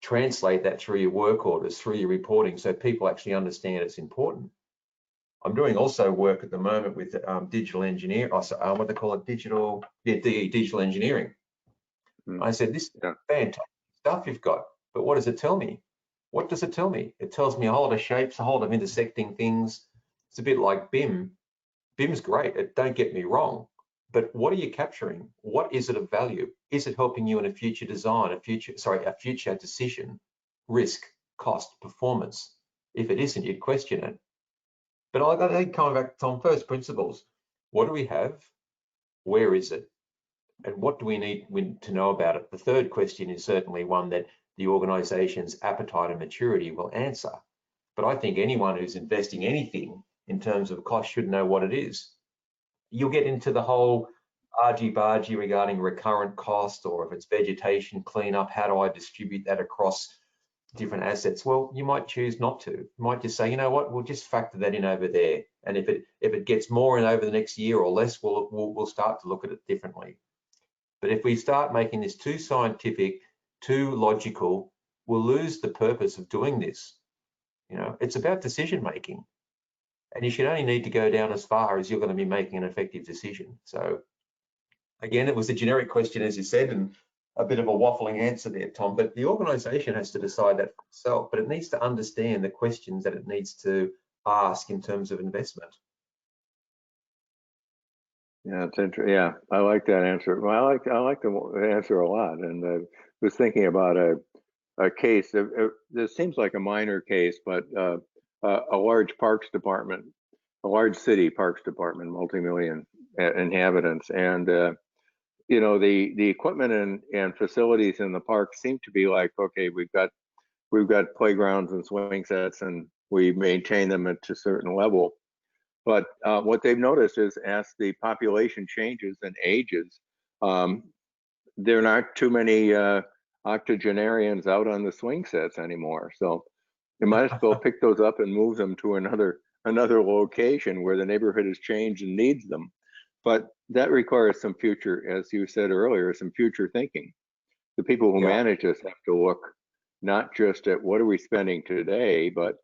translate that through your work orders, through your reporting, so people actually understand it's important? I'm doing also work at the moment with digital engineer, what they call it, digital engineering. I said, this is fantastic stuff you've got, but what does it tell me? What does it tell me? It tells me a whole lot of shapes, a whole lot of intersecting things. It's a bit like BIM. BIM's great, don't get me wrong, but what are you capturing? What is it of value? Is it helping you in a future design, a future decision, risk, cost, performance? If it isn't, you'd question it. But I think coming back to first principles, what do we have? Where is it? And what do we need to know about it? The third question is certainly one that the organization's appetite and maturity will answer. But I think anyone who's investing anything in terms of cost should know what it is. You'll get into the whole argy-bargy regarding recurrent cost, or if it's vegetation cleanup, how do I distribute that across different assets? Well, you might choose not to. You might just say, you know what, we'll just factor that in over there. And if it gets more in over the next year or less, we'll start to look at it differently. But if we start making this too scientific, too logical, we'll lose the purpose of doing this. It's about decision making, and you should only need to go down as far as you're going to be making an effective decision. So again, it was a generic question, as you said, and a bit of a waffling answer there, Tom, but the organization has to decide that for itself, but it needs to understand the questions that it needs to ask in terms of investment. Yeah, it's interesting. Yeah, I like that answer. Well, I like the answer a lot, and I was thinking about a case. This seems like a minor case, but a large parks department, a large city parks department, multi-million inhabitants, and the equipment and facilities in the park seem to be like, okay, we've got playgrounds and swing sets, and we maintain them at a certain level. But what they've noticed is, as the population changes and ages, there are not too many octogenarians out on the swing sets anymore. So you might as well pick those up and move them to another another location where the neighborhood has changed and needs them. But that requires some future, as you said earlier, some future thinking. The people who manage this have to look not just at what are we spending today, but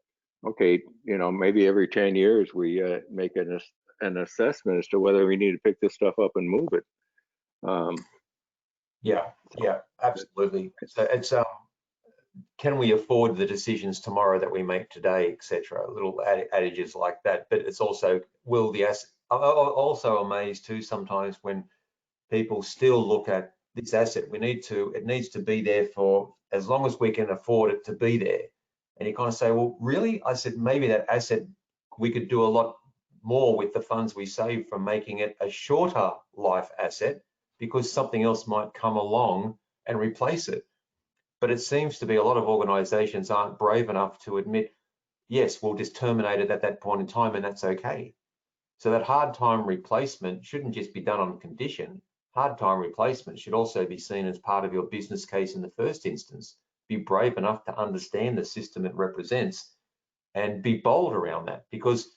okay, you know, maybe every 10 years we make an assessment as to whether we need to pick this stuff up and move it. Yeah, absolutely. So it's can we afford the decisions tomorrow that we make today, etc. Little adages like that. But it's also, will the asset, I'm also amazed too sometimes when people still look at this asset. It needs to be there for as long as we can afford it to be there. And you kind of say, well, really? I said, maybe that asset, we could do a lot more with the funds we save from making it a shorter life asset, because something else might come along and replace it. But it seems to be a lot of organizations aren't brave enough to admit, yes, we'll just terminate it at that point in time and that's okay. So that hard time replacement shouldn't just be done on condition. Hard time replacement should also be seen as part of your business case in the first instance. Be brave enough to understand the system it represents and be bold around that, because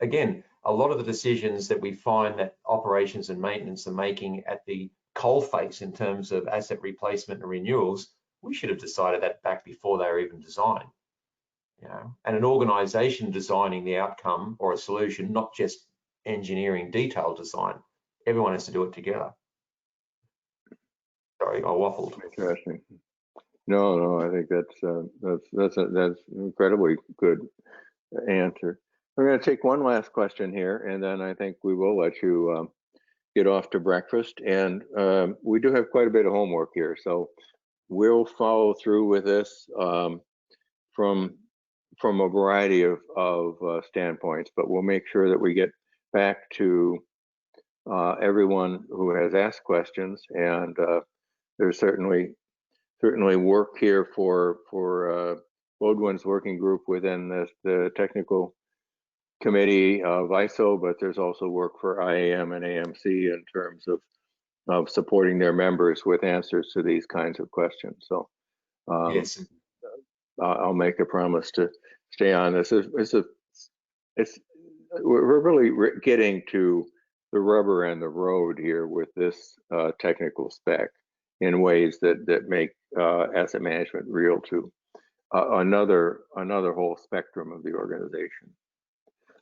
again, a lot of the decisions that we find that operations and maintenance are making at the coalface in terms of asset replacement and renewals, we should have decided that back before they were even designed. You know, and an organization designing the outcome or a solution, not just engineering detailed design. Everyone has to do it together. Sorry, I waffled. Interesting. No, I think that's incredibly good answer. We're going to take one last question here, and then I think we will let you get off to breakfast. And we do have quite a bit of homework here, so we'll follow through with this from a variety of standpoints, but we'll make sure that we get back to everyone who has asked questions. And there's certainly work here for Bodwin's working group within the technical committee of ISO, but there's also work for IAM and AMC in terms of supporting their members with answers to these kinds of questions. So Yes. I'll make a promise to stay on this. We're really getting to the rubber and the road here with this technical spec in ways that make asset management real to another whole spectrum of the organization.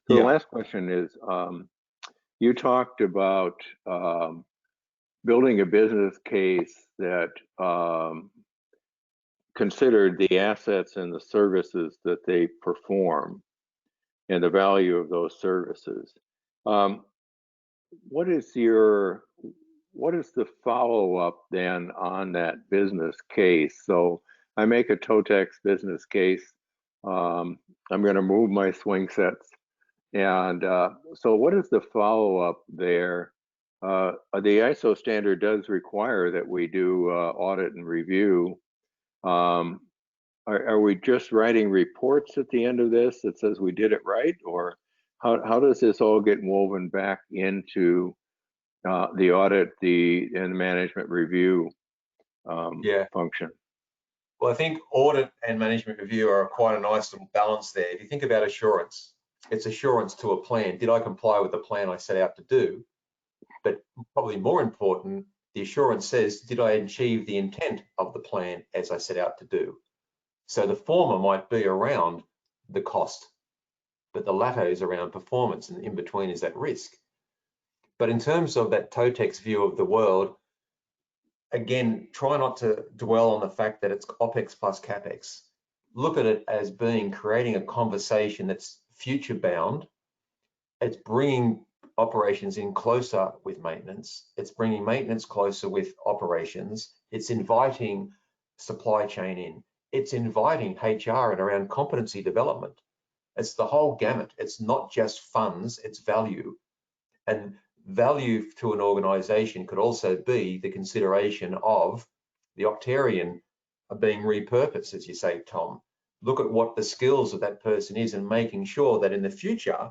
So the last question is, you talked about building a business case that considered the assets and the services that they perform and the value of those services. What is the follow-up then on that business case? So I make a Totex business case. I'm going to move my swing sets. And so what is the follow-up there? The ISO standard does require that we do audit and review. Are we just writing reports at the end of this that says we did it right? Or how does this all get woven back into the audit and the management review function? Well, I think audit and management review are quite a nice little balance there. If you think about assurance, it's assurance to a plan. Did I comply with the plan I set out to do? But probably more important, the assurance says, did I achieve the intent of the plan as I set out to do? So the former might be around the cost, but the latter is around performance, and in between is that risk. But in terms of that Totex view of the world, again, try not to dwell on the fact that it's OPEX plus CAPEX. Look at it as creating a conversation that's future bound. It's bringing operations in closer with maintenance. It's bringing maintenance closer with operations. It's inviting supply chain in. It's inviting HR and around competency development. It's the whole gamut. It's not just funds, it's value. And value to an organization could also be the consideration of the octarian being repurposed, as you say, Tom. Look at what the skills of that person is and making sure that in the future,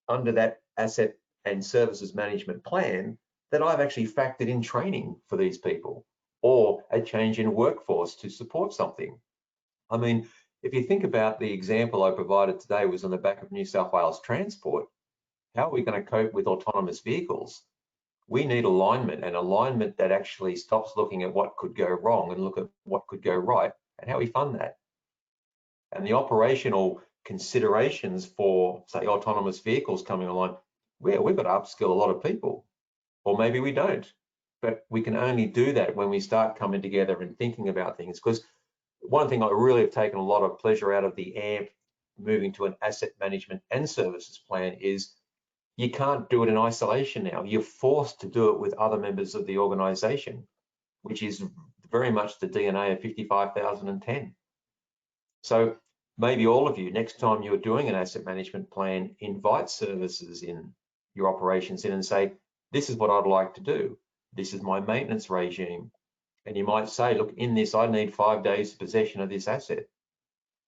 under that asset and services management plan, that I've actually factored in training for these people or a change in workforce to support something. I mean, if you think about the example I provided today was on the back of New South Wales Transport, how are we going to cope with autonomous vehicles? We need alignment, and alignment that actually stops looking at what could go wrong and look at what could go right and how we fund that. And the operational considerations for, say, autonomous vehicles coming online, we've got to upskill a lot of people, or maybe we don't. But we can only do that when we start coming together and thinking about things. Because one thing I really have taken a lot of pleasure out of the AMP moving to an asset management and services plan is you can't do it in isolation now. You're forced to do it with other members of the organization, which is very much the DNA of 55010. So maybe all of you, next time you're doing an asset management plan, invite services in your operations in and say, this is what I'd like to do. This is my maintenance regime. And you might say, look, in this, I need 5 days possession of this asset.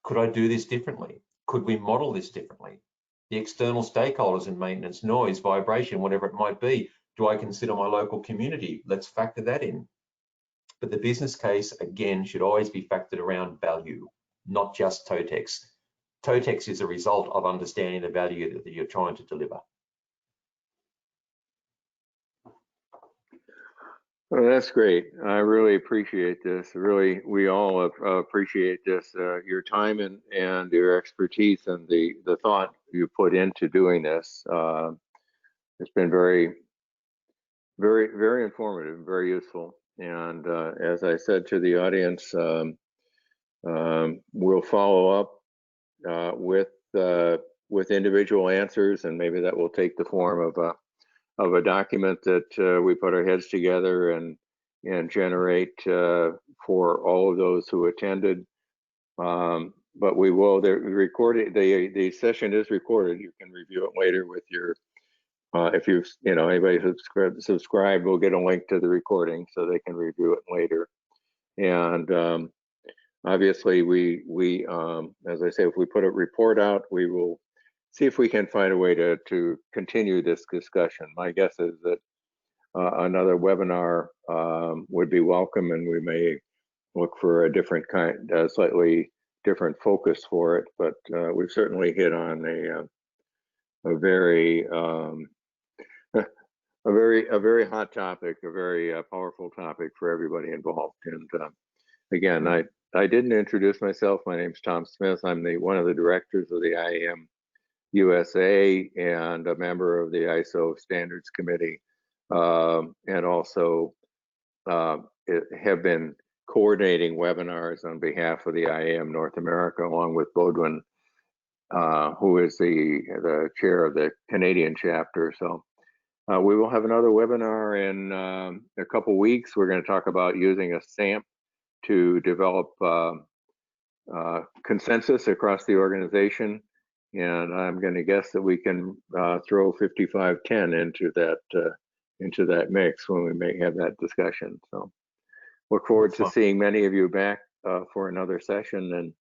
Could I do this differently? Could we model this differently? The external stakeholders in maintenance, noise, vibration, whatever it might be. Do I consider my local community? Let's factor that in. But the business case, again, should always be factored around value, not just TOTEX. TOTEX is a result of understanding the value that you're trying to deliver. Well, that's great. I really appreciate this. Really, we all appreciate this, your time and your expertise and the thought you put into doing this. It's been very, very, very informative, very useful. And as I said to the audience, we'll follow up with individual answers, and maybe that will take the form of a document that we put our heads together and generate for all of those who attended. But we will, the session is recorded. You can review it later with your, if anybody subscribed, we'll get a link to the recording so they can review it later. And obviously we as I say, if we put a report out, we will see if we can find a way to continue this discussion. My guess is that another webinar would be welcome, and we may look for a different kind, slightly different focus for it. But we've certainly hit on a very a very hot topic, a very powerful topic for everybody involved. And again, I didn't introduce myself. My name's Tom Smith. I'm one of the directors of the IAM USA and a member of the ISO Standards Committee, and also have been coordinating webinars on behalf of the IAM North America, along with Bodwin, who is the chair of the Canadian chapter. So we will have another webinar in a couple weeks. We're going to talk about using a SAMP to develop consensus across the organization. And I'm going to guess that we can throw 5510 into that mix when we may have that discussion. So look forward to seeing many of you back for another session.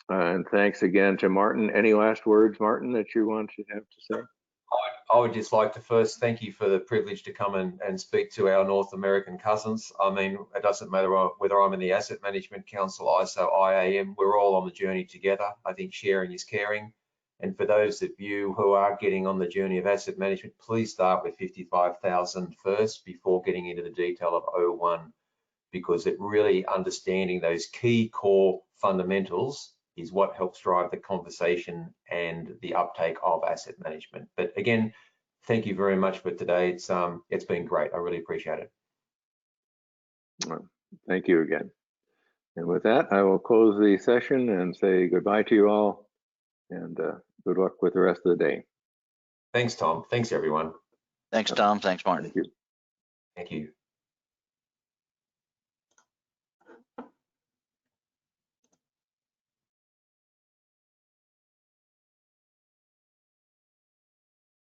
And thanks again to Martin. Any last words, Martin, that you want to have to say? I would just like to first thank you for the privilege to come and speak to our North American cousins. I mean, it doesn't matter whether I'm in the Asset Management Council, ISO, IAM, we're all on the journey together. I think sharing is caring. And for those of you who are getting on the journey of asset management, please start with 55,000 first before getting into the detail of 01, because it really understanding those key core fundamentals is what helps drive the conversation and the uptake of asset management. But again, thank you very much for today. It's been great. I really appreciate it. Well, thank you again. And with that, I will close the session and say goodbye to you all, and good luck with the rest of the day. Thanks, Tom. Thanks, everyone. Thanks, Tom. Thanks, Martin. Thank you. Thank you.